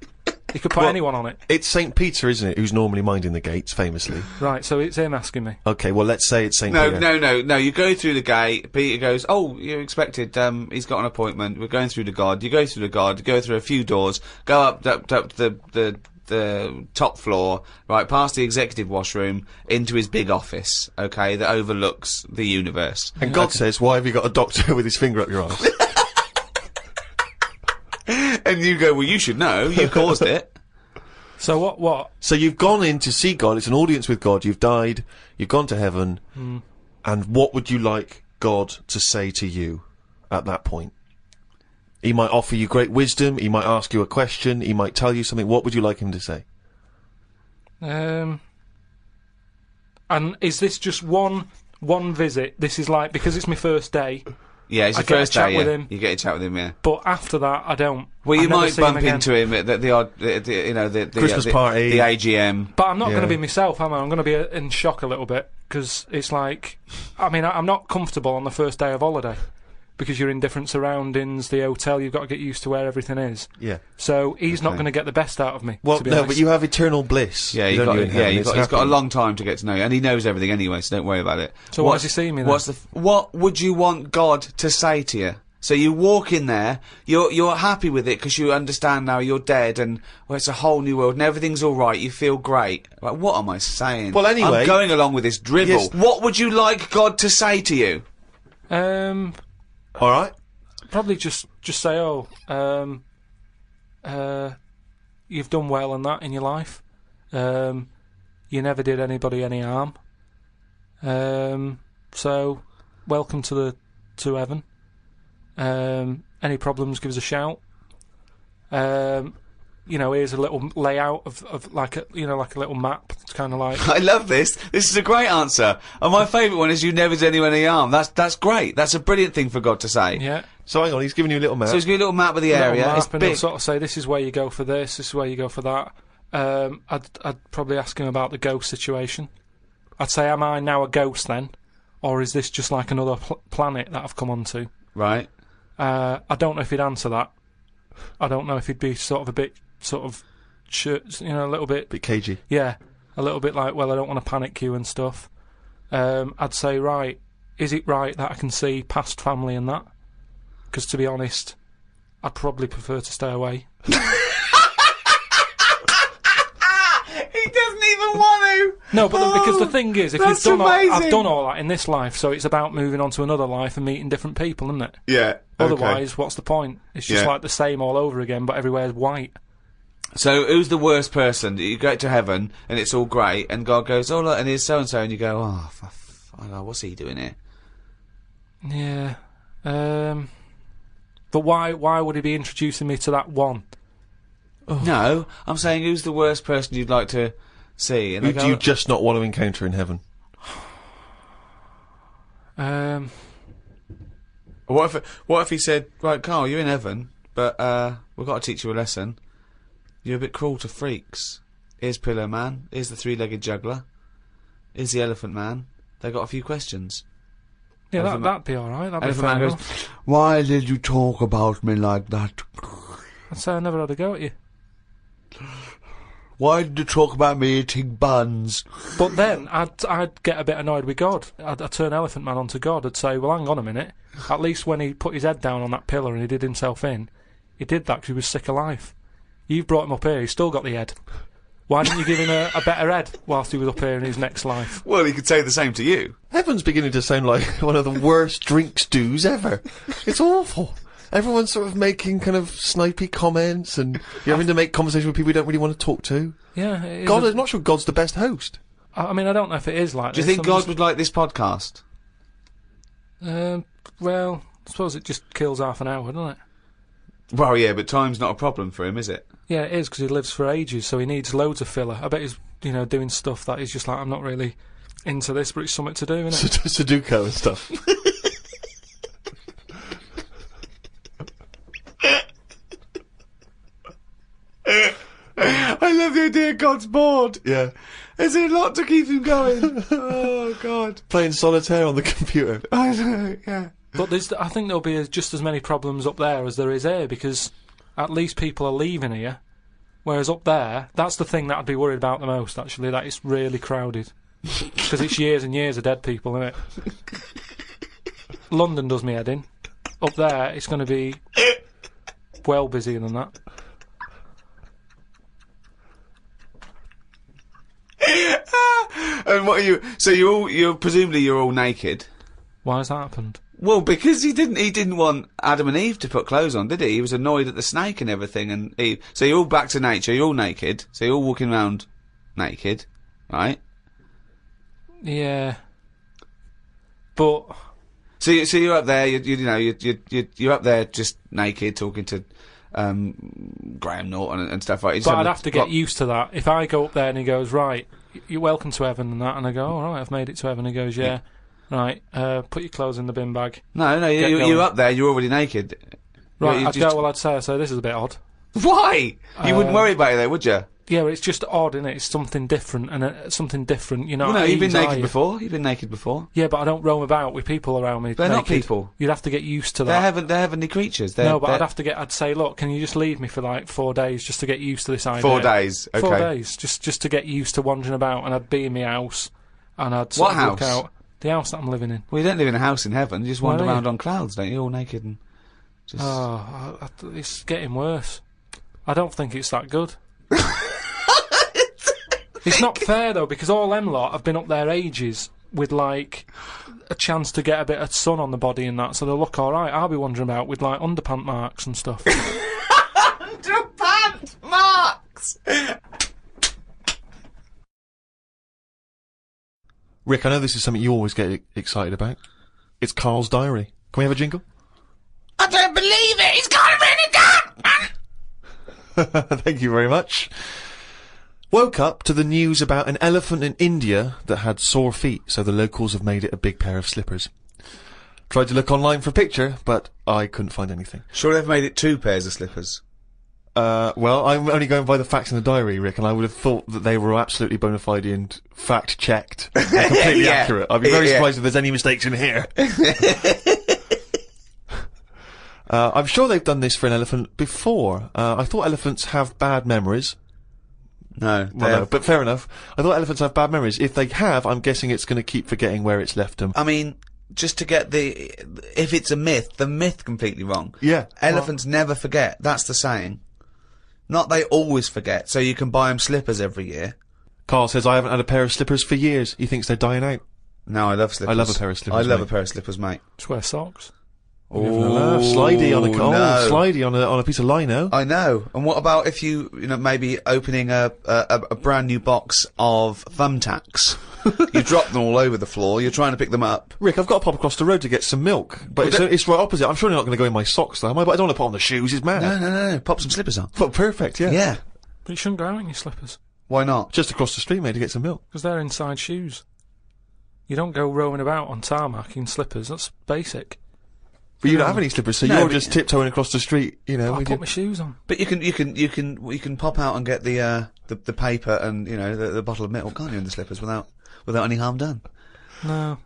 He could put anyone on it. It's St. Peter, isn't it, who's normally minding the gates, famously. Right, so it's him asking me. Okay, well, let's say it's St. No, Peter. no, you go through the gate, Peter goes, oh, you're expected, he's got an appointment, we're going through the God, you go through the God, you go through a few doors, go up the top floor, right, past the executive washroom, into his big office, okay, that overlooks the universe. And God says, why have you got a doctor with his finger up your arse? And you go, well, you should know, you caused it. So what? So you've gone in to see God, it's an audience with God, you've died, you've gone to heaven, and what would you like God to say to you at that point? He might offer you great wisdom, he might ask you a question, he might tell you something. What would you like him to say? And is this just one visit? This is like, because it's my first day. Yeah, it's your first day, with him. You get a chat with him, yeah. But after that, I don't. Well, you might bump into him at the odd, the Christmas party, the AGM. But I'm not going to be myself, am I? I'm going to be in shock a little bit, because it's like, I mean, I'm not comfortable on the first day of holiday. Because you're in different surroundings, the hotel, you've got to get used to where everything is. Yeah. So he's not going to get the best out of me. Well, to be no, honest. but you have eternal bliss. Yeah, he's got a long time to get to know you, and he knows everything anyway, so don't worry about it. So why does he see me then? What would you want God to say to you? So you walk in there, you're happy with it because you understand now you're dead and it's a whole new world and everything's all right. You feel great. Like, what am I saying? Well, anyway, I'm going along with this drivel. Yes. What would you like God to say to you? All right. Probably just say, you've done well and that in your life. you never did anybody any harm. So, welcome to heaven. Any problems, give us a shout. Here's a little layout of like a little map. It's kind of like... I love this. This is a great answer. And my favourite one is you never did anyone any harm. That's great. That's a brilliant thing for God to say. Yeah. So hang on, he's giving you a little map. So he's giving you a little map of the area. Map, it's and big. he'll sort of say, this is where you go for this is where you go for that. I'd probably ask him about the ghost situation. I'd say, am I now a ghost then? Or is this just like another planet that I've come onto? Right. I don't know if he'd answer that. I don't know if he'd be sort of a bit, a little bit... Bit cagey. Yeah, a little bit like, well, I don't want to panic you and stuff. I'd say, right, is it right that I can see past family and that? Because to be honest, I'd probably prefer to stay away. He doesn't even want to! No, but because the thing is, if you've that's done amazing. I've done all that in this life, so it's about moving on to another life and meeting different people, isn't it? Yeah. Otherwise, what's the point? It's just like the same all over again, but everywhere's white. So, who's the worst person? You go to heaven, and it's all great, and God goes, oh, look, and here's so-and-so, and you go, oh, what's he doing here? Yeah. But why would he be introducing me to that one? Oh. No, I'm saying who's the worst person you'd like to see? And Who do you just not want to encounter in heaven? What if he said, right, Karl, you're in heaven, but we've got to teach you a lesson. You're a bit cruel to freaks. Here's Pillow Man, here's the three-legged juggler, here's the Elephant Man. They got a few questions. Yeah, that'd be alright. That'd be Elephant fair Man goes, enough. why did you talk about me like that? I'd say I never had a go at you. Why did you talk about me eating buns? But then I'd get a bit annoyed with God. I'd turn Elephant Man onto God. I'd say, well, hang on a minute. At least when he put his head down on that pillar and he did himself in, he did that because he was sick of life. You've brought him up here. He's still got the head. Why didn't you give him a better head whilst he was up here in his next life? Well, he could say the same to you. Heaven's beginning to sound like one of the worst drink stews ever. It's awful. Everyone's sort of making kind of snipey comments, and you're having to make conversation with people you don't really want to talk to. Yeah, I'm not sure God's the best host. I mean, I don't know if it is like Do you this. think God would like this podcast? Well, I suppose it just kills half an hour, doesn't it? Well, yeah, but time's not a problem for him, is it? Yeah, it is, because he lives for ages, so he needs loads of filler. I bet he's, doing stuff that he's just like, I'm not really into this, but it's something to do, isn't it? Sudoku and stuff. I love the idea God's bored. Yeah. There's a lot to keep him going. Oh, God. Playing solitaire on the computer. I know, yeah. But I think there'll be just as many problems up there as there is here, because at least people are leaving here, whereas up there, that's the thing that I'd be worried about the most, actually, that it's really crowded. Because it's years and years of dead people, isn't it? London does me head in. Up there, it's going to be well busier than that. And what are you? So you're presumably you're all naked. Why has that happened? Well, because he didn't want Adam and Eve to put clothes on, did he? He was annoyed at the snake and everything, and Eve. So you're all back to nature. You're all naked. So you're all walking around naked, right? Yeah. But so you're up there. You're up there just naked, talking to Graham Norton and stuff like that. But I'd have to get used to that. If I go up there and he goes, right, you're welcome to heaven and that, and I go, all right, I've made it to heaven. He goes, yeah. Right, put your clothes in the bin bag. No, you're up there, you're already naked. Right, I'd say, this is a bit odd. Why? You wouldn't worry about it though, would you? Yeah, it's just odd, isn't it? It's something different, and something different, you know. Well, no, you've been naked before. You've been naked before. Yeah, but I don't roam about with people around me. They're naked. not people. You'd have to get used to that. They're heavenly creatures. I'd say, look, can you just leave me for like 4 days just to get used to this idea? 4 days, okay. 4 days, just to get used to wandering about, and I'd be in my house, and I'd What house? Look out. The house that I'm living in. Well, you don't live in a house in heaven. You just wander around on clouds, don't you? All naked and just... Oh, it's getting worse. I don't think it's that good. It's not fair, though, because all them lot have been up there ages with, like, a chance to get a bit of sun on the body and that, so they'll look alright. I'll be wandering about with, like, underpant marks and stuff. Underpant marks! Rick, I know this is something you always get excited about. It's Karl's diary. Can we have a jingle? I don't believe it! He's got it written down! Thank you very much. Woke up to the news about an elephant in India that had sore feet, so the locals have made it a big pair of slippers. Tried to look online for a picture, but I couldn't find anything. Sure they've made it 2 pairs of slippers. Well, I'm only going by the facts in the diary, Rick, and I would have thought that they were absolutely bona fide and fact-checked and completely Yeah. accurate. I'd be very Yeah. surprised if there's any mistakes in here. I'm sure they've done this for an elephant before. I thought elephants have bad memories. No. Well, no, but fair enough. I thought elephants have bad memories. If they have, I'm guessing it's going to keep forgetting where it's left them. I mean, just to get if it's a myth, the myth completely wrong. Yeah. Elephants never forget. That's the saying. Not they always forget, so you can buy them slippers every year. Karl says, I haven't had a pair of slippers for years. He thinks they're dying out. No, I love slippers. I love a pair of slippers, I love mate. a pair of slippers, mate. Just wear socks. Slidey on a no. slidey on a piece of lino. I know. And what about if you know, maybe opening a brand new box of thumbtacks? You drop them all over the floor. You're trying to pick them up. Rick, I've got to pop across the road to get some milk, but it's right opposite. I'm surely not going to go in my socks, though, am I? But I don't want to put on the shoes. It's mad. No. Pop some slippers on. Well, perfect. Yeah. Yeah. But you shouldn't go out in your slippers, Why not? Just across the street, mate, to get some milk. because they're inside shoes. You don't go roaming about on tarmac in slippers, that's basic. But you don't have any slippers, so No, you're but- just tiptoeing across the street, you know. I with put your- my shoes on. But you can pop out and get the paper and you know the bottle of milk, can't you, in the slippers without any harm done? No.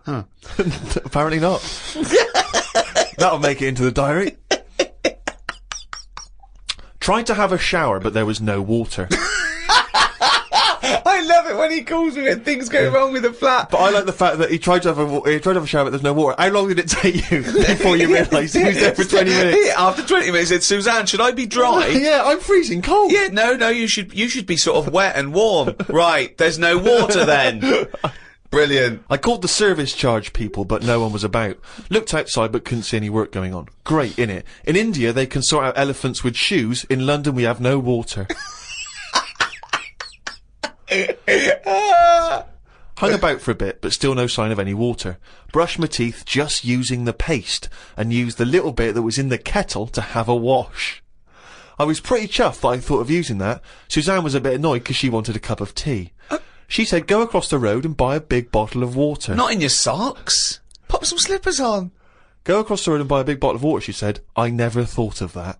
Huh. Apparently not. That'll make it into the diary. Tried to have a shower, but there was no water. I love it when he calls me and things go wrong with the flat. But I like the fact that he tried to have a shower, but there's no water. How long did it take you before you realised he was there for 20 minutes? Yeah, after 20 minutes, he said, Suzanne, should I be dry? Yeah, I'm freezing cold. Yeah, no, you should be sort of wet and warm. Right, there's no water then. Brilliant. I called the service charge people, but no one was about. Looked outside, but couldn't see any work going on. Great, innit? In India, they can sort out elephants with shoes. In London, we have no water. Hung about for a bit, but still no sign of any water. Brushed my teeth just using the paste, and used the little bit that was in the kettle to have a wash. I was pretty chuffed that I thought of using that. Suzanne was a bit annoyed because she wanted a cup of tea. She said go across the road and buy a big bottle of water. Not in your socks. Pop some slippers on. Go across the road and buy a big bottle of water, she said. I never thought of that.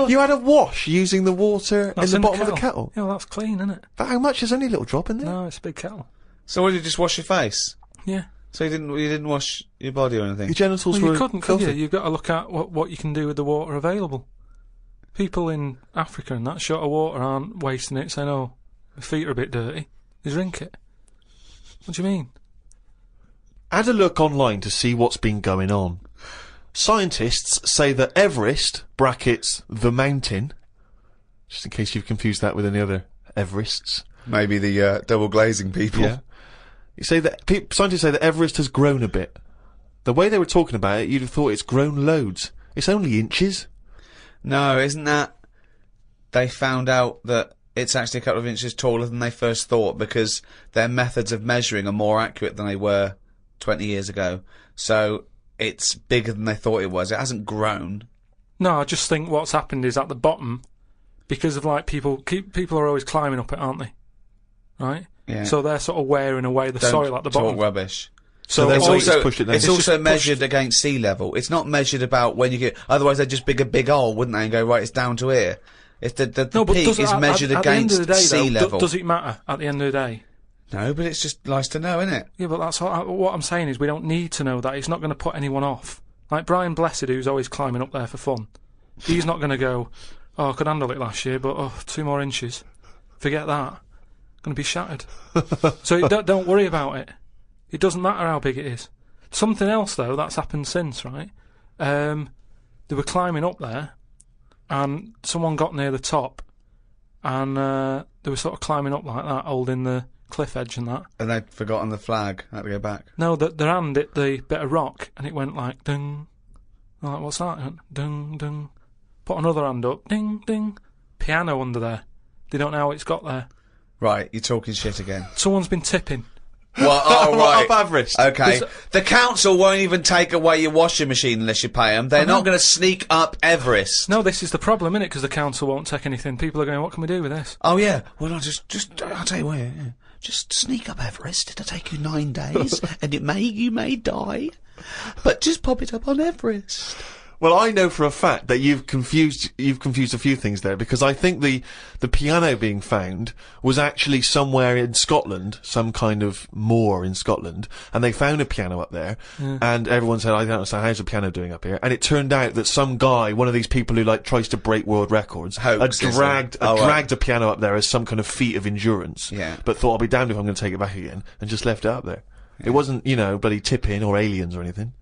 You had a wash using the water That's in the bottom of the kettle. Yeah, well, that's clean, isn't it? But how much? There's only a little drop in there. No, it's a big kettle. So what, did you just wash your face? Yeah. So you didn't wash your body or anything? Your genitals Well, were you couldn't, could filthy. you? You've got to look at what you can do with the water available. People in Africa and that shot of water aren't wasting it, saying, oh, my feet are a bit dirty. They drink it. What do you mean? Had a look online to see what's been going on. Scientists say that Everest, brackets, the mountain, just in case you've confused that with any other Everests. Maybe the double glazing people. Yeah. You say that scientists say that Everest has grown a bit. The way they were talking about it, you'd have thought it's grown loads. It's only inches. No, isn't that... They found out that it's actually a couple of inches taller than they first thought because their methods of measuring are more accurate than they were 20 years ago. So it's bigger than they thought it was. It hasn't grown. No, I just think what's happened is at the bottom, because of like people are always climbing up it, aren't they? Right? Yeah. So they're sort of wearing away the Don't soil at the talk bottom. rubbish. So all- they're It's also, pushed it down. it's It's also just measured pushed- against sea level. It's not measured about when you get... Otherwise they'd just dig a big hole, wouldn't they, and go, right, it's down to here. It's the no, but peak does it, is measured at the end against of the day, sea though, level. does it matter at the end of the day? No, but it's just nice to know, isn't it? Yeah, but that's what I'm saying is we don't need to know that. It's not going to put anyone off. Like Brian Blessed, who's always climbing up there for fun. He's not going to go, oh, I could handle it last year, but 2 more inches. Forget that. Going to be shattered. So don't worry about it. It doesn't matter how big it is. Something else, though, that's happened since, right? They were climbing up there, and someone got near the top, and they were sort of climbing up like that, holding the cliff edge and that. And they'd forgotten the flag. Had to go back. No, their hand hit the bit of rock, and it went like, ding. I'm like, what's that? It went, ding, ding. Put another hand up, ding, ding. Piano under there. They don't know how it's got there. Right, you're talking shit again. Someone's been tipping. Well, oh, right. Up Everest. Okay. The council won't even take away your washing machine unless you pay them. They're not going to sneak up Everest. No, this is the problem, innit? Because the council won't take anything. People are going, what can we do with this? Oh, yeah. Well, I'll tell you what, yeah. Just sneak up Everest. It'll take you 9 days, and you may die. But just pop it up on Everest. Well, I know for a fact that you've confused a few things there, because I think the piano being found was actually somewhere in Scotland, some kind of moor in Scotland, and they found a piano up there, and everyone said, I don't understand, how's a piano doing up here? And it turned out that some guy, one of these people who like tries to break world records, had dragged a piano up there as some kind of feat of endurance, but thought, I'll be damned if I'm going to take it back again, and just left it up there. It wasn't, bloody tipping or aliens or anything.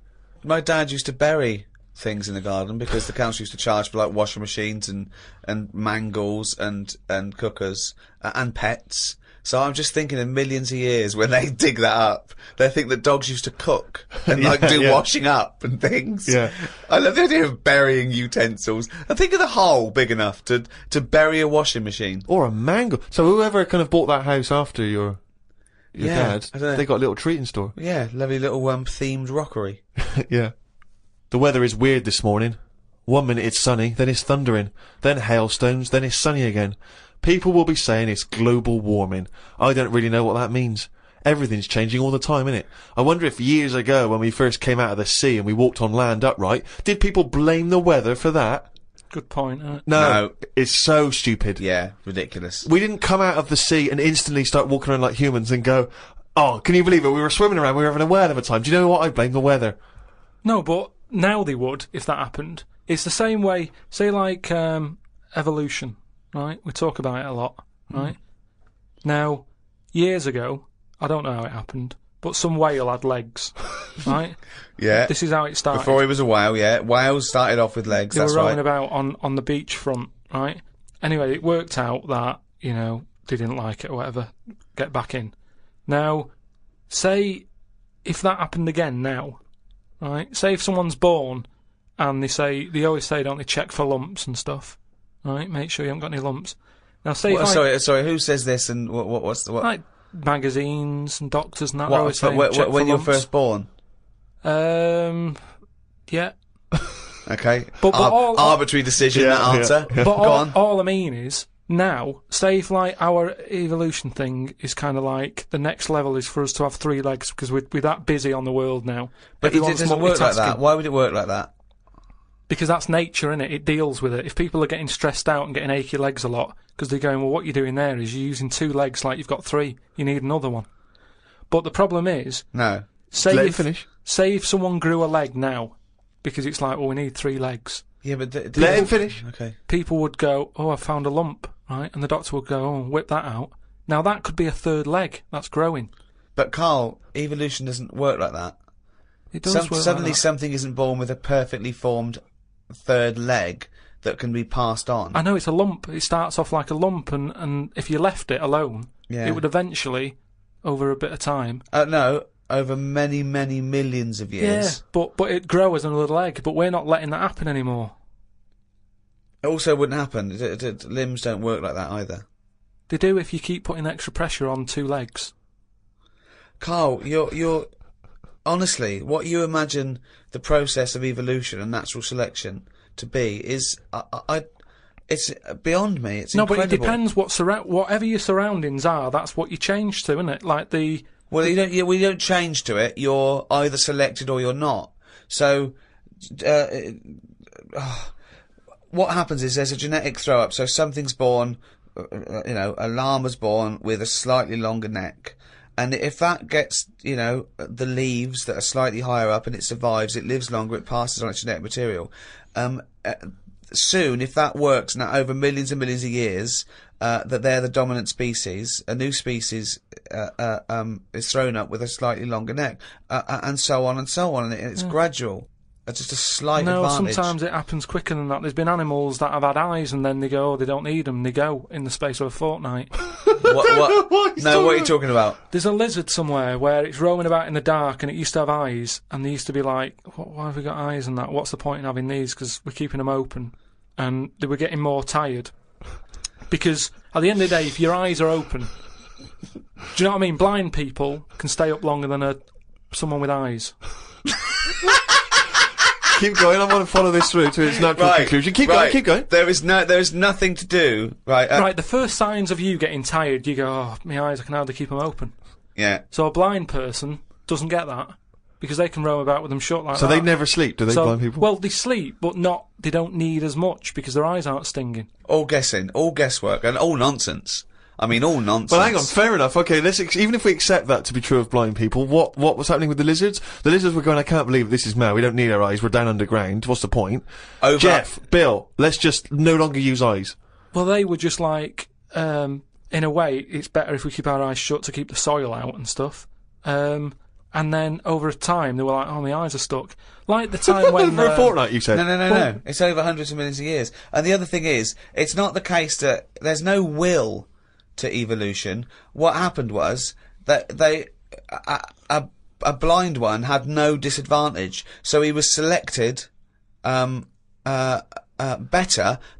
My dad used to bury things in the garden because the council used to charge for like washing machines and mangles and cookers and pets. So I'm just thinking in millions of years when they dig that up, they think that dogs used to cook and do washing up and things. Yeah. I love the idea of burying utensils. And think of the hole big enough to bury a washing machine. Or a mangle. So whoever kind of bought that house after your dad, they got a little treating store. Yeah, lovely little themed rockery. Yeah. The weather is weird this morning. 1 minute it's sunny, then it's thundering, then hailstones, then it's sunny again. People will be saying it's global warming. I don't really know what that means. Everything's changing all the time, innit? I wonder if years ago, when we first came out of the sea and we walked on land upright, did people blame the weather for that? Good point, isn't it? No, it's so stupid. Yeah, ridiculous. We didn't come out of the sea and instantly start walking around like humans and go, oh, can you believe it? We were swimming around, we were having a whale of a time. Do you know what? I blame the weather. No, but now they would, if that happened. It's the same way, say like evolution, right? We talk about it a lot, right? Now, years ago, I don't know how it happened, but some whale had legs, right? Yeah. This is how it started. Before he was a whale, yeah. Whales started off with legs, They that's were right. rowing about on the beachfront, right? Anyway, it worked out that, they didn't like it or whatever, get back in. Now, say, if that happened again now, right? Say if someone's born and they always say, don't they, check for lumps and stuff, right? Make sure you haven't got any lumps. Now, say sorry, who says this and what's the... Like magazines and doctors and that, they're always saying, check for when you're lumps. first born? Yeah. Okay. But arbitrary decision, that answer. But Go on. all I mean is, now, say if like our evolution thing is kind of like the next level is for us to have 3 legs because we're that busy on the world now. But it doesn't work like that. Why would it work like that? Because that's nature, innit? It deals with it. If people are getting stressed out and getting achy legs a lot, because they're going, well, what you're doing there is you're using 2 legs like you've got 3. You need another one. But the problem is... No. Say if someone grew a leg now, because it's like, well, we need 3 legs. Yeah, but... Let him finish. Okay. People would go, oh, I found a lump, right? And the doctor would go, oh, whip that out. Now, that could be a 3rd leg. That's growing. But, Karl, evolution doesn't work like that. It does work Suddenly like that. something isn't born with a perfectly formed 3rd leg that can be passed on. I know, it's a lump. It starts off like a lump, and if you left it alone, it would eventually, over a bit of time... No, over many, many millions of years. Yeah, but it'd grow as another leg, but we're not letting that happen anymore. It also wouldn't happen. Limbs don't work like that either. They do if you keep putting extra pressure on 2 legs. Karl, you're honestly, what you imagine the process of evolution and natural selection to be is, it's beyond me. It's incredible. But it depends whatever your surroundings are. That's what you change to, isn't it? Like the. Well, you don't change to it. You're either selected or you're not. So, what happens is there's a genetic throw up. So something's born, a llama's born with a slightly longer neck. And if that gets, the leaves that are slightly higher up and it survives, it lives longer, it passes on its genetic material. Soon, if that works, now over millions and millions of years, that they're the dominant species, a new species is thrown up with a slightly longer neck, and so on and so on. And it's gradual. It's just a slight advantage. Sometimes it happens quicker than that. There's been animals that have had eyes and then they go, oh, they don't need them. They go in the space of a fortnight. What are you talking about? There's a lizard somewhere where it's roaming about in the dark and it used to have eyes, and they used to be like, why have we got eyes and that? What's the point in having these? Because we're keeping them open. And they were getting more tired. Because at the end of the day, if your eyes are open, do you know what I mean? Blind people can stay up longer than someone with eyes. Keep going. I want to follow this through to its natural conclusion. Keep going. Keep going. There is nothing to do. Right. Right. The first signs of you getting tired, you go, "Oh, my eyes, I can hardly keep them open." Yeah. So a blind person doesn't get that because they can roam about with them shut like that. So they never sleep, do they, blind people? Well, they sleep, but they don't need as much because their eyes aren't stinging. All guessing, all guesswork, and all nonsense. I mean, all nonsense. Well, hang on, fair enough. Okay, even if we accept that to be true of blind people, what was happening with the lizards? The lizards were going, I can't believe this is mad. We don't need our eyes. We're down underground. What's the point? Jeff, Bill, let's just no longer use eyes. Well, they were just like, in a way, it's better if we keep our eyes shut to keep the soil out and stuff. And then over time, they were like, oh, my eyes are stuck. Like the time when... For a fortnight, you said? No. It's over hundreds of millions of years. And the other thing is, it's not the case that there's no will to evolution. What happened was that a blind one had no disadvantage, so he was selected better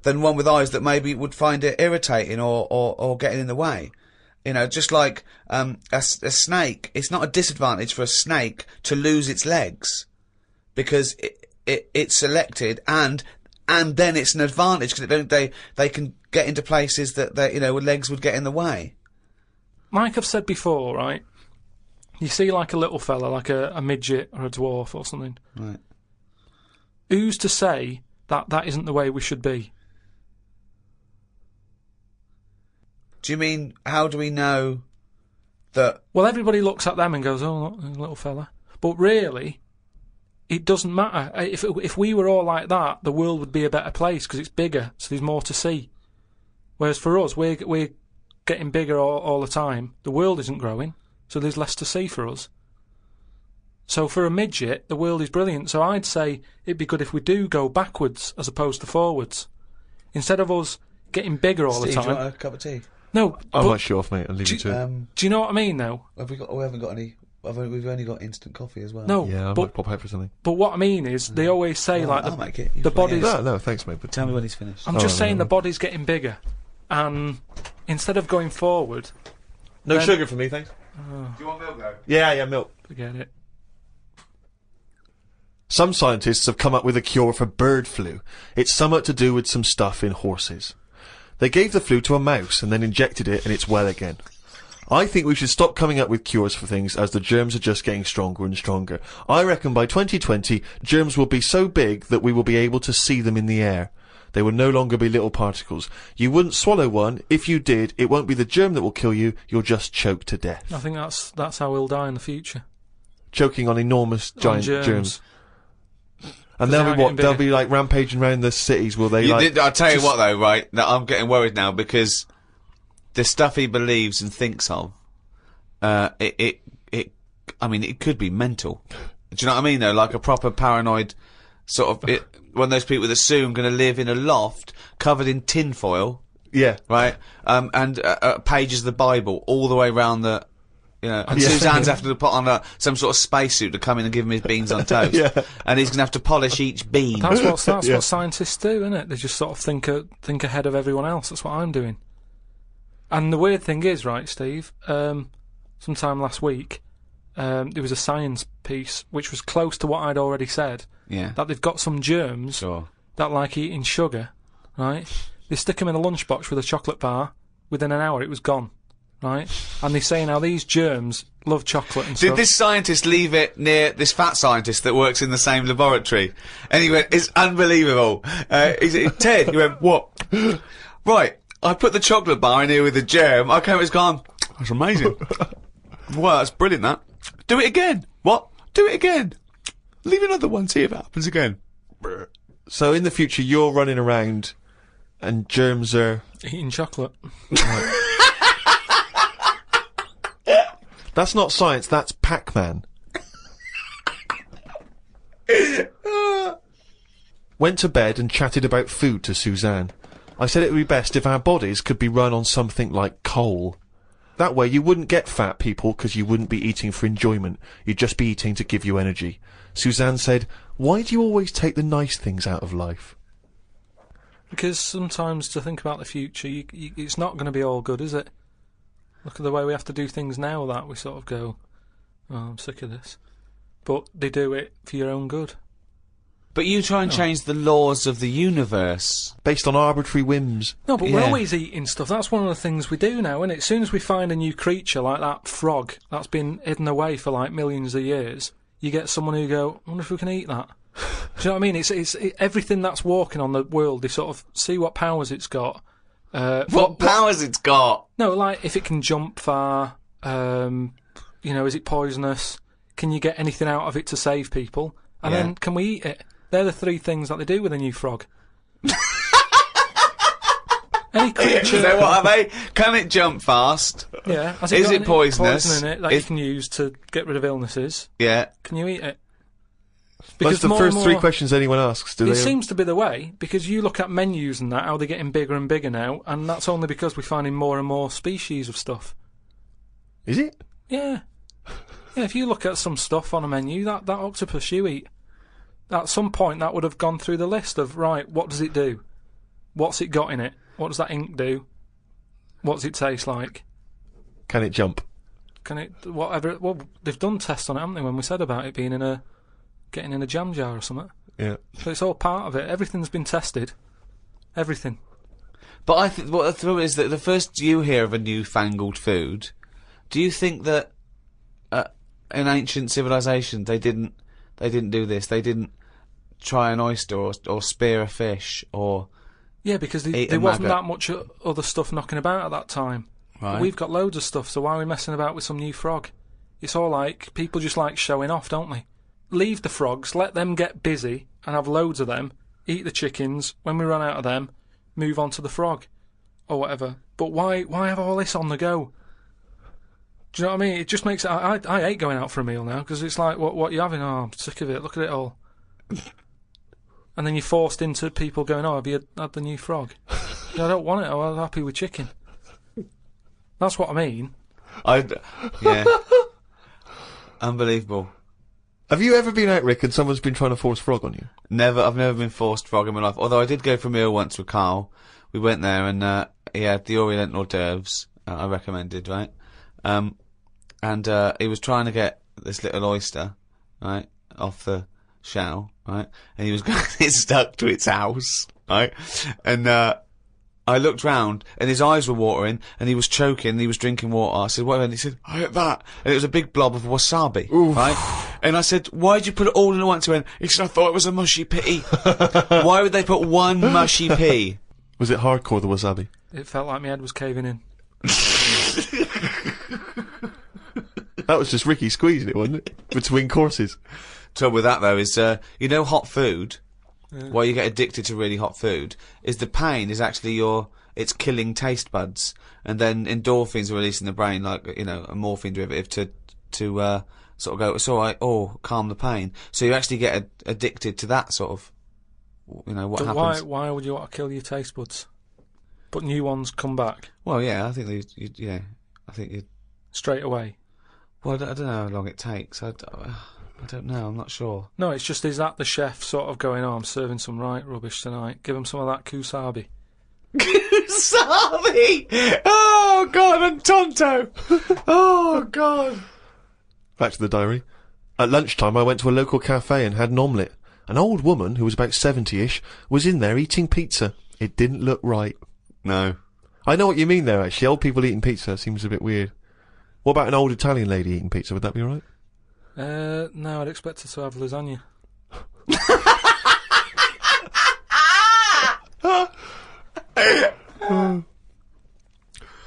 than one with eyes that maybe would find it irritating or getting in the way. You know, just like a snake, it's not a disadvantage for a snake to lose its legs because it's selected, and then it's an advantage because they can get into places that legs would get in the way. Like I've said before, right? You see like a little fella, like a midget or a dwarf or something. Right. Who's to say that isn't the way we should be? Do you mean, how do we know that... Well, everybody looks at them and goes, oh, look, there's a little fella. But really, it doesn't matter. If we were all like that, the world would be a better place because it's bigger, so there's more to see. Whereas for us, we're getting bigger all the time. The world isn't growing, so there's less to see for us. So for a midget, the world is brilliant. So I'd say it'd be good if we do go backwards as opposed to forwards. Instead of us getting bigger all the time... do you want a cup of tea? No, I might show off, mate. I'll leave you to it. Do you know what I mean, though? We haven't got any... We've only got instant coffee as well. No, yeah, I might pop out for something. But what I mean is, they always say, I'll make it. the body's... No, thanks, mate. But tell me when he's finished. I'm just saying the body's getting bigger. And instead of going forward... No sugar for me, thanks. Do you want milk, though? Yeah, milk. Forget it. Some scientists have come up with a cure for bird flu. It's somewhat to do with some stuff in horses. They gave the flu to a mouse and then injected it and it's well again. I think we should stop coming up with cures for things as the germs are just getting stronger and stronger. I reckon by 2020, germs will be so big that we will be able to see them in the air. They will no longer be little particles. You wouldn't swallow one. If you did, it won't be the germ that will kill you. You'll just choke to death. I think that's how we'll die in the future. Choking on enormous giant germs. And they'll be like rampaging around the cities, will they? I'll tell you what though, right? I'm getting worried now because the stuff he believes and thinks of, I mean, it could be mental. Do you know what I mean though? Like a proper paranoid sort of, one of those people that soon going to live in a loft covered in tinfoil. Yeah. Right? And pages of the Bible all the way around the... and Suzanne's have to put on some sort of spacesuit to come in and give him his beans on toast. Yeah. And he's going to have to polish each bean. That's what scientists do, isn't it? They just sort of think ahead of everyone else. That's what I'm doing. And the weird thing is, right, Steve, sometime last week, there was a science piece which was close to what I'd already said. Yeah. That they've got some germs that like eating sugar, right? They stick them in a lunchbox with a chocolate bar. Within an hour, it was gone. Right? And they say now these germs love chocolate and stuff. Did this scientist leave it near this fat scientist that works in the same laboratory? And he went, it's unbelievable. Ted, he went, what? Right, I put the chocolate bar in here with the germ. I came, it's gone. That's amazing. Wow, that's brilliant, that. Do it again. What? Do it again. Leave another one, see if it happens again. So in the future, you're running around and germs are... eating chocolate. That's not science, that's Pac-Man. Went to bed and chatted about food to Suzanne. I said it would be best if our bodies could be run on something like coal. That way you wouldn't get fat people because you wouldn't be eating for enjoyment. You'd just be eating to give you energy. Suzanne said, why do you always take the nice things out of life? Because sometimes to think about the future, it's not going to be all good, is it? Look at the way we have to do things now that we sort of go, oh, I'm sick of this. But they do it for your own good. But you try and change the laws of the universe. Based on arbitrary whims. No, but we're always eating stuff. That's one of the things we do now, isn't it? As soon as we find a new creature like that frog that's been hidden away for like millions of years, you get someone who go, I wonder if we can eat that. Do you know what I mean? It's everything that's walking on the world, they sort of see what powers it's got. What powers it's got? No, like if it can jump far, is it poisonous? Can you get anything out of it to save people? And then can we eat it? They're the three things that they do with a new frog. Any creature... So what are they? Can it jump fast? Yeah. Has Is got it any poisonous? Poison in it that you can use to get rid of illnesses? Yeah. Can you eat it? That's the first three questions anyone asks, do they? It seems to be the way, because you look at menus and that, how they're getting bigger and bigger now, and that's only because we're finding more and more species of stuff. Is it? Yeah. Yeah, if you look at some stuff on a menu, that octopus you eat, at some point that would have gone through the list of, right, what does it do? What's it got in it? What does that ink do? What does it taste like? Can it jump? Can it, whatever, well, they've done tests on it, haven't they, when we said about it being getting in a jam jar or something. Yeah. So it's all part of it. Everything's been tested. Everything. But I think what the thrill is that the first you hear of a newfangled food, do you think that in ancient civilization they didn't do this? They didn't try an oyster or spear a fish or because there wasn't that much other stuff knocking about at that time. Right. We've got loads of stuff, so why are we messing about with some new frog? It's all like people just like showing off, don't they? Leave the frogs, let them get busy and have loads of them, eat the chickens, when we run out of them, move on to the frog. Or whatever. But why have all this on the go? Do you know what I mean? It just makes it... I hate going out for a meal now, because it's like, what you having? Oh, I'm sick of it, look at it all. And then you're forced into people going, oh, have you had the new frog? I don't want it, I'm happy with chicken. That's what I mean. Yeah. Unbelievable. Have you ever been out, Rick, and someone's been trying to force frog on you? Never. I've never been forced frog in my life. Although I did go for a meal once with Karl. We went there and he had the Oriental hors d'oeuvres. I recommended, right? And he was trying to get this little oyster, right, off the shell, right? And he was going to get stuck to its house, right? And I looked round and his eyes were watering and he was choking and he was drinking water. I said, what? And he said, I ate that. And it was a big blob of wasabi, right? And I said, why'd you put it all in at once? He went, he said, I thought it was a mushy pea. Why would they put one mushy pea? Was it hardcore, the wasabi? It felt like my head was caving in. That was just Ricky squeezing it, wasn't it? Between courses. Trouble with that though is, hot food, why you get addicted to really hot food, is the pain is actually it's killing taste buds, and then endorphins are released in the brain, like, a morphine derivative to sort of go, it's alright, calm the pain. So you actually get addicted to that sort of, what but happens. Why would you want to kill your taste buds? But new ones come back? Well, yeah, I think I think you... Straight away? Well, I don't know how long it takes. I don't know, I'm not sure. No, it's just, is that the chef sort of going, I'm serving some right rubbish tonight, give him some of that kusabi. Kusabi! Oh, God, and Tonto! Oh, God. Back to the diary. At lunchtime, I went to a local cafe and had an omelette. An old woman, who was about 70-ish, was in there eating pizza. It didn't look right. No. I know what you mean there, actually. Old people eating pizza seems a bit weird. What about an old Italian lady eating pizza? Would that be alright? No, I'd expect her to have lasagna.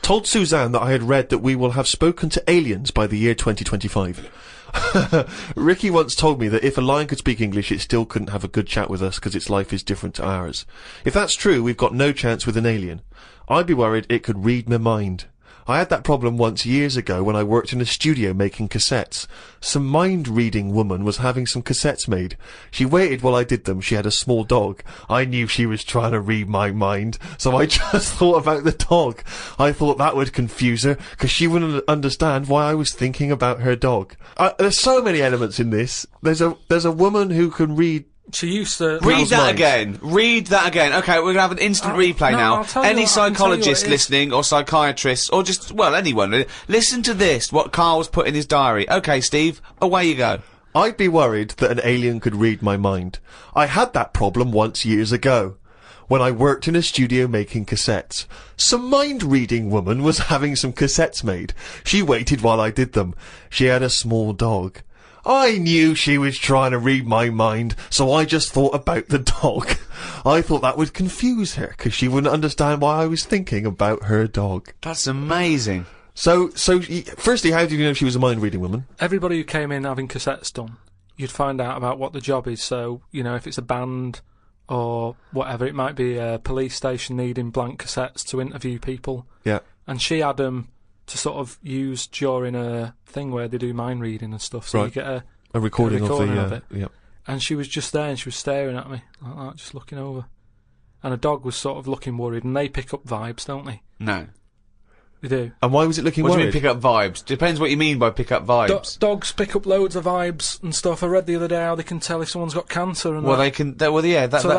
Told Suzanne that I had read that we will have spoken to aliens by the year 2025. Ricky once told me that if a lion could speak English, it still couldn't have a good chat with us because its life is different to ours. If that's true, we've got no chance with an alien. I'd be worried it could read my mind. I had that problem once years ago when I worked in a studio making cassettes. Some mind-reading woman was having some cassettes made. She waited while I did them. She had a small dog. I knew she was trying to read my mind, so I just thought about the dog. I thought that would confuse her, because she wouldn't understand why I was thinking about her dog. There's so many elements in this. There's a woman who can read She used to... Read that mind. again. Read that again. Okay, we're gonna have an instant replay no, now. I'll tell you Any what- I'll tell you psychologist what it is. listening, or psychiatrists, or just, well, anyone, listen to this, what Karl's put in his diary. Okay, Steve, away you go. I'd be worried that an alien could read my mind. I had that problem once years ago, when I worked in a studio making cassettes. Some mind-reading woman was having some cassettes made. She waited while I did them. She had a small dog. I knew she was trying to read my mind, so I just thought about the dog. I thought that would confuse her, 'cause she wouldn't understand why I was thinking about her dog. That's amazing. So, firstly, how did you know she was a mind-reading woman? Everybody who came in having cassettes done, you'd find out about what the job is. So, you know, if it's a band or whatever, it might be a police station needing blank cassettes to interview people. Yeah. And she had them to sort of use during a thing where they do mind reading and stuff. So Right. you get a recording of it. Yeah. And she was just there and she was staring at me like that, just looking over. And a dog was sort of looking worried, and they pick up vibes, don't they? No. They do. And why was it looking What do you worried? mean pick up vibes? Depends what you mean by pick up vibes. Dogs pick up loads of vibes and stuff. I read the other day how they can tell if someone's got cancer and Well, that. they can. Well, yeah. So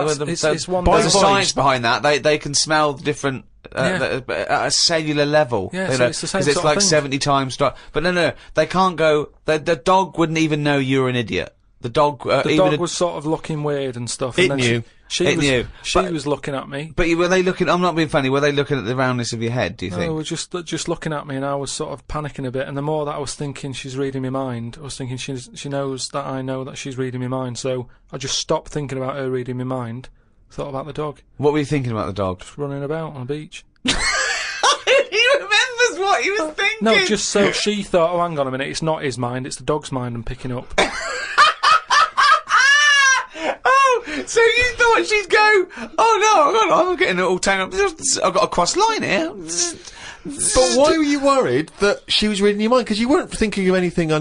it's one There's a thing. science behind that. They can smell different at a cellular level. Yeah, you so know, it's the same 'cause it's sort of like thing. 70 times. But no, they can't go. The dog wouldn't even know you're an idiot. The dog. The even dog was sort of looking weird and stuff. It and then knew. She knew. She But- was looking at me. But were they looking? I'm not being funny. Were they looking at the roundness of your head? Do you They think? were just looking at me, and I was sort of panicking a bit. And the more that I was thinking she's reading my mind, I was thinking she knows that I know that she's reading my mind. So I just stopped thinking about her reading my mind. Thought about the dog What were you thinking about the dog? running about on a beach. He remembers what he was thinking. No, just so she thought, oh, hang on a minute, it's not his mind, it's the dog's mind I'm picking up. Oh, so you thought she'd go? Oh no, I'm getting it all tangled up. I've got a cross line here. But why were you worried that she was reading your mind? Because you weren't thinking of anything No,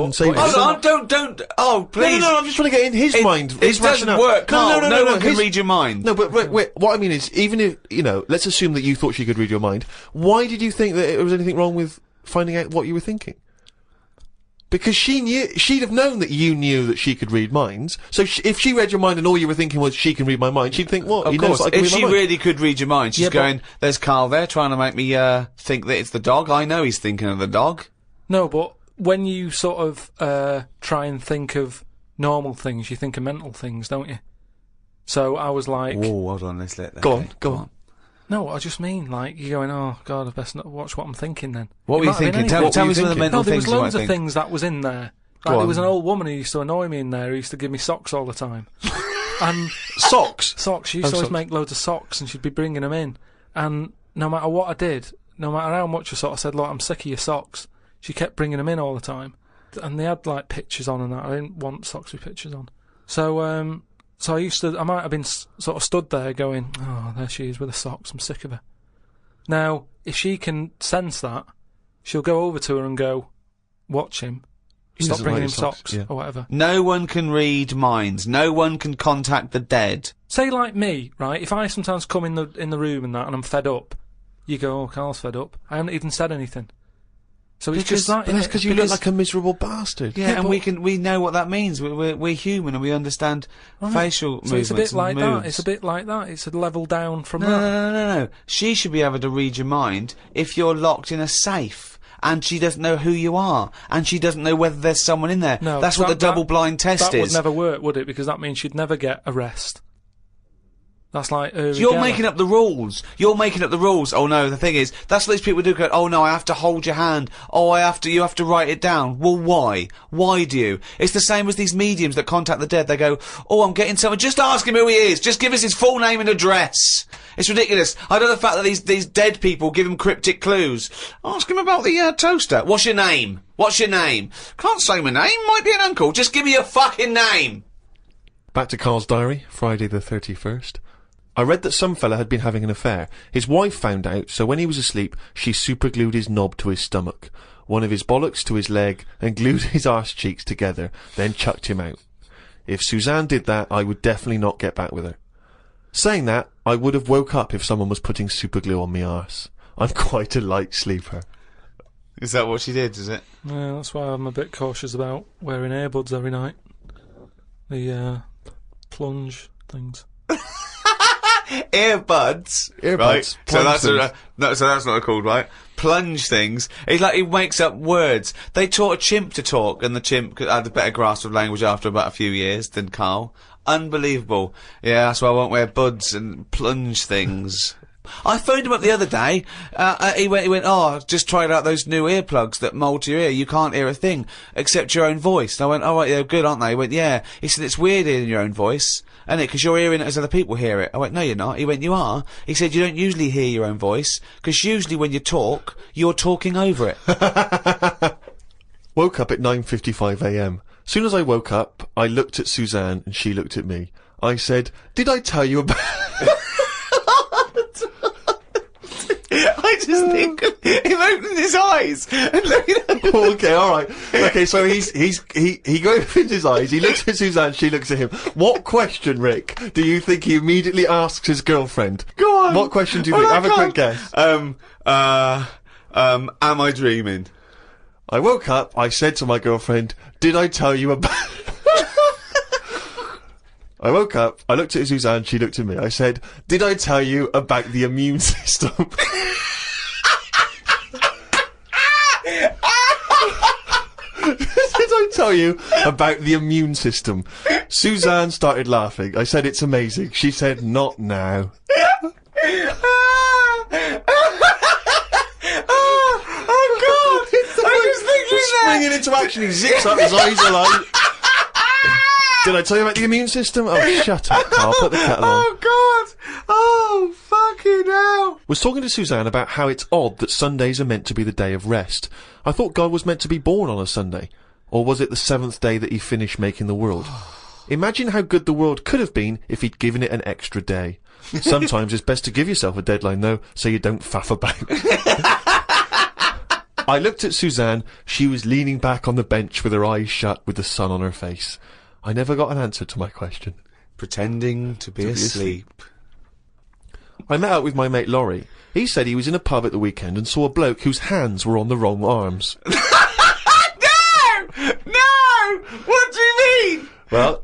unsavory. but- Hold on, don't. Oh, please. No, I'm just trying to get in his mind. It his doesn't rationale. work, Karl. No one can his- read your mind. No, but wait, what I mean is, even if, let's assume that you thought she could read your mind, why did you think that there was anything wrong with finding out what you were thinking? Because she'd have known that you knew that she could read minds, so if she read your mind and all you were thinking was she can read my mind, she'd think, what? Of He knows course, that I can if read my she mind. really could read your mind, she's Yeah, but- going, there's Karl there trying to make me think that it's the dog. I know he's thinking of the dog. No, but when you sort of try and think of normal things, you think of mental things, don't you? So I was like, Oh, hold on, let's let that Go on. no, I just mean, like, you're going, oh, God, I best not watch what I'm thinking then. What It were you might have been thinking? anything. Tell me were you some of the thinking? mental No, there things was you might loads of think. things that was in there. Go Like, there on. was an old woman who used to annoy me in there, who used to give me socks all the time. And Socks? socks, she used to always socks. make loads of socks, and she'd be bringing them in. And no matter what I did, no matter how much I sort of said, look, I'm sick of your socks, she kept bringing them in all the time. And they had, like, pictures on and that. I didn't want socks with pictures on. So I might have been sort of stood there going, oh, there she is with the socks, I'm sick of her. Now, if she can sense that, she'll go over to her and go, watch him, He stop doesn't bringing like him your socks, yeah. or whatever. No one can read minds. No one can contact the dead. Say like me, right? If I sometimes come in the room and that, and I'm fed up, you go, oh, Karl's fed up. I haven't even said anything. So it's just that. But that's because you look like a miserable bastard. Yeah, Yeah, and but- we know what that means. We're human and we understand facial So movements. it's a bit like and that. moves. It's a bit like that. It's a level down from No, that. no. She should be able to read your mind if you're locked in a safe and she doesn't know who you are and she doesn't know whether there's someone in there. No, that's what the double-blind test That is. would never work, would it? Because that means she'd never get arrest. That's like So you're making up the rules. You're making up the rules. Oh no, the thing is, that's what these people do. Go, oh no, I have to hold your hand. Oh, you have to write it down. Well, why? Why do you? It's the same as these mediums that contact the dead. They go, oh, I'm getting someone. Just ask him who he is. Just give us his full name and address. It's ridiculous. I know the fact that these dead people give him cryptic clues. Ask him about the toaster. What's your name? What's your name? Can't say my name. Might be an uncle. Just give me your fucking name. Back to Karl's diary, Friday the 31st. I read that some fella had been having an affair. His wife found out, so when he was asleep, she superglued his knob to his stomach, one of his bollocks to his leg, and glued his arse cheeks together, then chucked him out. If Suzanne did that, I would definitely not get back with her. Saying that, I would have woke up if someone was putting superglue on me arse. I'm quite a light sleeper. Is that what she did? Is it? Yeah, that's why I'm a bit cautious about wearing earbuds every night. plunge things. Earbuds. Right? So plunge that's that's not called, right? Plunge things. It's like he makes up words. They taught a chimp to talk, and the chimp had a better grasp of language after about a few years than Karl. Unbelievable. Yeah, that's why I won't wear buds and plunge things. I phoned him up the other day. He went, oh, just tried out those new earplugs that mould to your ear. You can't hear a thing except your own voice. And I went, oh, right, they're good, aren't they? He went, yeah. He said, it's weird hearing your own voice, isn't it? Because you're hearing it as other people hear it. I went, no, you're not. He went, you are. He said, you don't usually hear your own voice, because usually when you talk, you're talking over it. Woke up at 9:55 a.m. Soon as I woke up, I looked at Suzanne and she looked at me. I said, did I tell you about... I just think of him opening his eyes and looking at him. Okay, alright. Okay, so he opens his eyes, he looks at Suzanne, she looks at him. What question, Rick, do you think he immediately asks his girlfriend? Go on. What question do you think? Have a quick guess. Am I dreaming? I woke up, I said to my girlfriend, did I tell you about... I woke up, I looked at Suzanne, she looked at me. I said, did I tell you about the immune system? Did I tell you about the immune system? Suzanne started laughing. I said, it's amazing. She said, not now. Oh, God! I was thinking that! Springing into action, he zips up, his eyes are like... Did I tell you about the immune system? Oh, shut up, Karl. Put the kettle on. Oh, God! Oh, fucking hell! Was talking to Suzanne about how it's odd that Sundays are meant to be the day of rest. I thought God was meant to be born on a Sunday. Or was it the 7th day that he finished making the world? Imagine how good the world could have been if he'd given it an extra day. Sometimes it's best to give yourself a deadline, though, so you don't faff about. I looked at Suzanne. She was leaning back on the bench with her eyes shut with the sun on her face. I never got an answer to my question. Pretending to be asleep. I met up with my mate Laurie. He said he was in a pub at the weekend and saw a bloke whose hands were on the wrong arms. No! No! What do you mean? Well,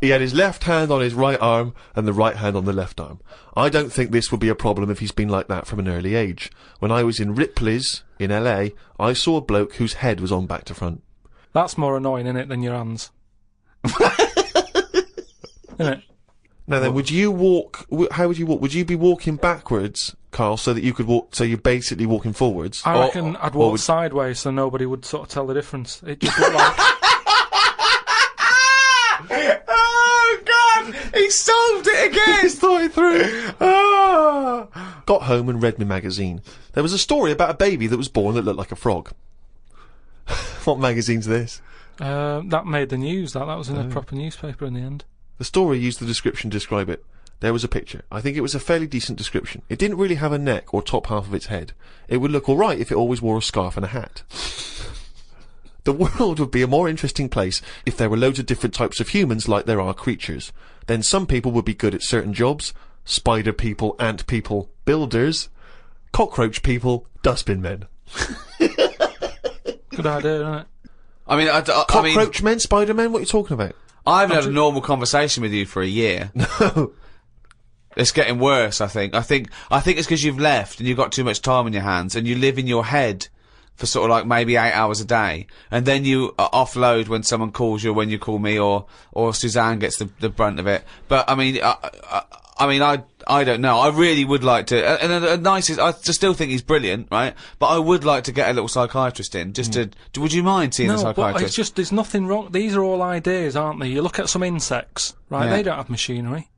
he had his left hand on his right arm and the right hand on the left arm. I don't think this would be a problem if he's been like that from an early age. When I was in Ripley's in LA, I saw a bloke whose head was on back to front. That's more annoying, innit, than your hands. Innit? Now then, would you walk? How would you walk? Would you be walking backwards, Karl, so that you could walk? So you're basically walking forwards. I reckon I'd walk sideways, so nobody would sort of tell the difference. It just looked like. Oh God! He solved it again. He's thought it through. Got home and read my magazine. There was a story about a baby that was born that looked like a frog. What magazine's this? That made the news. That was in a proper newspaper in the end. The story used the description to describe it. There was a picture. I think it was a fairly decent description. It didn't really have a neck or top half of its head. It would look alright if it always wore a scarf and a hat. The world would be a more interesting place if there were loads of different types of humans like there are creatures. Then some people would be good at certain jobs. Spider people, ant people, builders. Cockroach people, dustbin men. Good idea, isn't it? I mean, Cockroach men, spider men, what are you talking about? I haven't had a normal conversation with you for a year. No. It's getting worse, I think. I think it's because you've left and you've got too much time on your hands and you live in your head for sort of like maybe 8 hours a day, and then you offload when someone calls you, or when you call me, or Suzanne gets the brunt of it. But I mean, I don't know. I really would like to, and the nicest. I still think he's brilliant, right? But I would like to get a little psychiatrist in, just to. Would you mind seeing a psychiatrist? But it's just there's nothing wrong. These are all ideas, aren't they? You look at some insects, right? Yeah. They don't have machinery,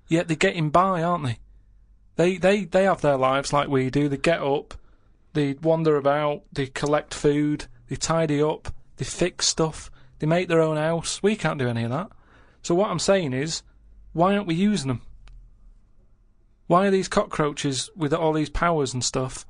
yet they're getting by, aren't they? They have their lives like we do. They get up, they wander about, they collect food, they tidy up, they fix stuff, they make their own house. We can't do any of that. So what I'm saying is, why aren't we using them? Why are these cockroaches with all these powers and stuff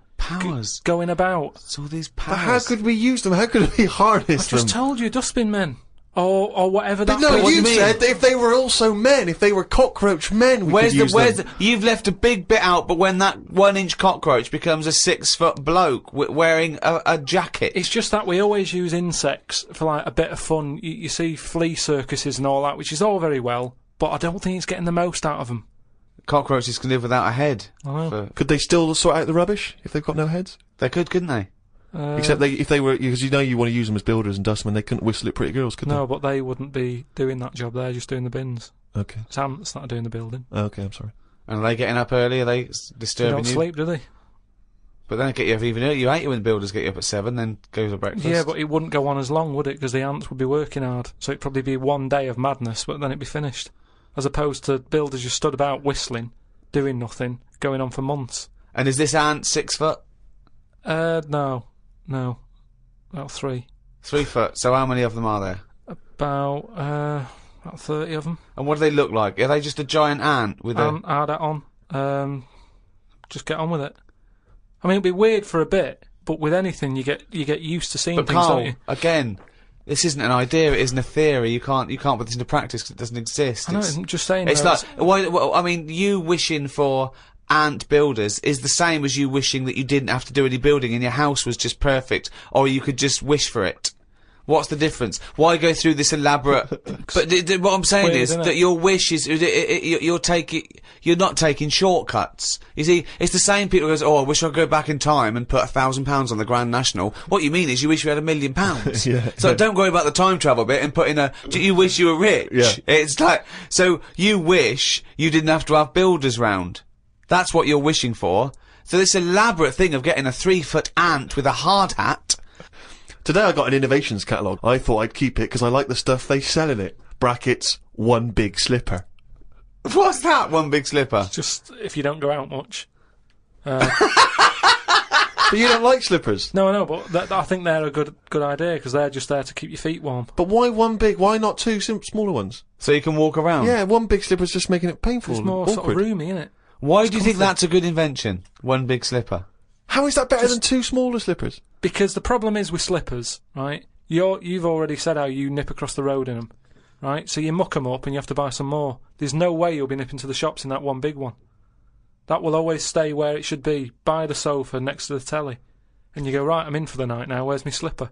going about? It's all these powers. But how could we use them? How could we harness them? I just told you, dustbin men. Or whatever that. But no, What you do you said that if they were also men, if they were cockroach men, we could use them. You've left a big bit out, but when that 1-inch cockroach becomes a 6-foot bloke wearing a jacket. It's just that we always use insects for like a bit of fun. You see flea circuses and all that, which is all very well, but I don't think it's getting the most out of them. Cockroaches can live without a head. I know. Could they still sort out the rubbish if they've got no heads? They could, couldn't they? Except if they were, because you want to use them as builders and dustmen, they couldn't whistle at pretty girls, could No, but they wouldn't be doing that job. They're just doing the bins. they? Okay. It's ants that are doing the building. Okay, I'm sorry. And are they getting up early? Are they They disturbing don't you? sleep, do they? But then they get you up even early. You hate it when the builders get you up at 7, then go to breakfast. Yeah, but it wouldn't go on as long, would it? Because the ants would be working hard. So it'd probably be one day of madness, but then it'd be finished. As opposed to builders just stood about whistling, doing nothing, going on for months. And is this ant 6 foot? No. About 3. 3 foot. So how many of them are there? About 30 of them. And what do they look like? Are they just a giant ant with a... Add that on. Just get on with it. I mean, it'd be weird for a bit, but with anything, you get used to seeing But things, Karl, don't you? again, this isn't an idea. It isn't a theory. You can't put this into practice because it doesn't exist. I know, I'm just saying. It's though, like I mean, you wishing for ant builders is the same as you wishing that you didn't have to do any building and your house was just perfect, or you could just wish for it. What's the difference? Why go through this elaborate? But what I'm saying Weird, is isn't it? that your wish is you're not taking shortcuts. You see, it's the same people who goes, "Oh, I wish I could go back in time and put £1,000 on the Grand National." What you mean is you wish you had £1 million. Yeah. So don't worry about the time travel bit and put in you wish you were rich. Yeah. It's like, so you wish you didn't have to have builders round. That's what you're wishing for. So this elaborate thing of getting a 3-foot ant with a hard hat. Today I got an innovations catalogue. I thought I'd keep it because I like the stuff they sell in it. Brackets, one big slipper. What's that? One big slipper. just if you don't go out much. But you don't like slippers. No, I know, but I think they're a good idea because they're just there to keep your feet warm. But why one big? Why not two smaller ones? So you can walk around. Yeah, one big slipper's just making it painful It's and more awkward. sort of roomy, isn't it? Why do you think comfy. that's a good invention? One big slipper. How is that better than two smaller slippers? Because the problem is with slippers, right? You've already said how you nip across the road in them, right? So you muck them up and you have to buy some more. There's no way you'll be nipping to the shops in that one big one. That will always stay where it should be, by the sofa next to the telly. And you go, right, I'm in for the night now, where's my slipper?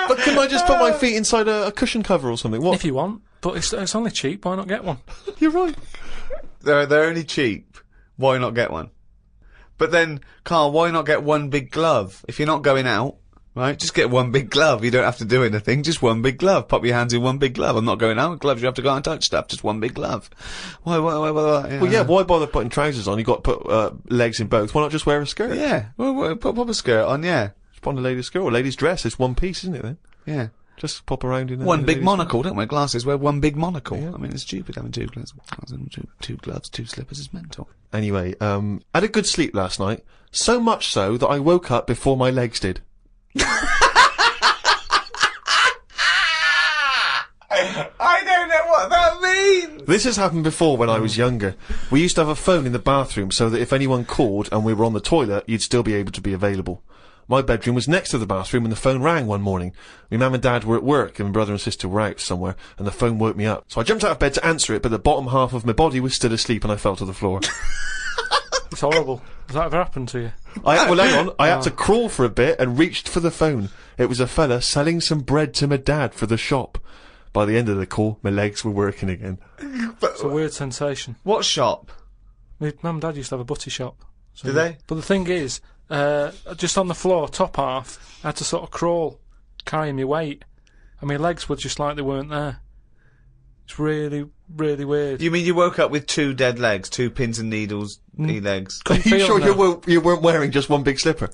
But couldn't I just put my feet inside a cushion cover or something? What? If you want, but it's only cheap, why not get one? You're right. They're only cheap. Why not get one? But then, Karl, why not get one big glove? If you're not going out, right, just get one big glove. You don't have to do anything, just one big glove. Pop your hands in one big glove. I'm not going out with gloves, you have to go out and touch stuff. Just one big glove. Why? Well, yeah, why bother putting trousers on? You've got to put legs in both. Why not just wear a skirt? Yeah, well, pop a skirt on, yeah. Just put on a lady's skirt or a lady's dress. It's one piece, isn't it then? Yeah. Just pop around in One a big lady's monocle, don't wear glasses, wear one big monocle. Yeah. I mean, it's stupid having two gloves, two gloves, two slippers is mental. Anyway, I had a good sleep last night. So much so that I woke up before my legs did. I don't know what that means! This has happened before when I was younger. We used to have a phone in the bathroom so that if anyone called and we were on the toilet, you'd still be able to be available. My bedroom was next to the bathroom and the phone rang one morning. My mum and dad were at work and my brother and sister were out somewhere and the phone woke me up. So I jumped out of bed to answer it, but the bottom half of my body was still asleep and I fell to the floor. It's horrible. Has that ever happened to you? Well, hang on. I had to crawl for a bit and reached for the phone. It was a fella selling some bread to my dad for the shop. By the end of the call, my legs were working again. It's a weird sensation. What shop? My mum and dad used to have a butty shop. So Did they? But the thing is, just on the floor, top half, I had to sort of crawl, carrying my weight, and my legs were just like they weren't there. It's really, really weird. You mean you woke up with two dead legs, two pins and needles legs? Couldn't Are you feel sure them now. you weren't wearing just one big slipper?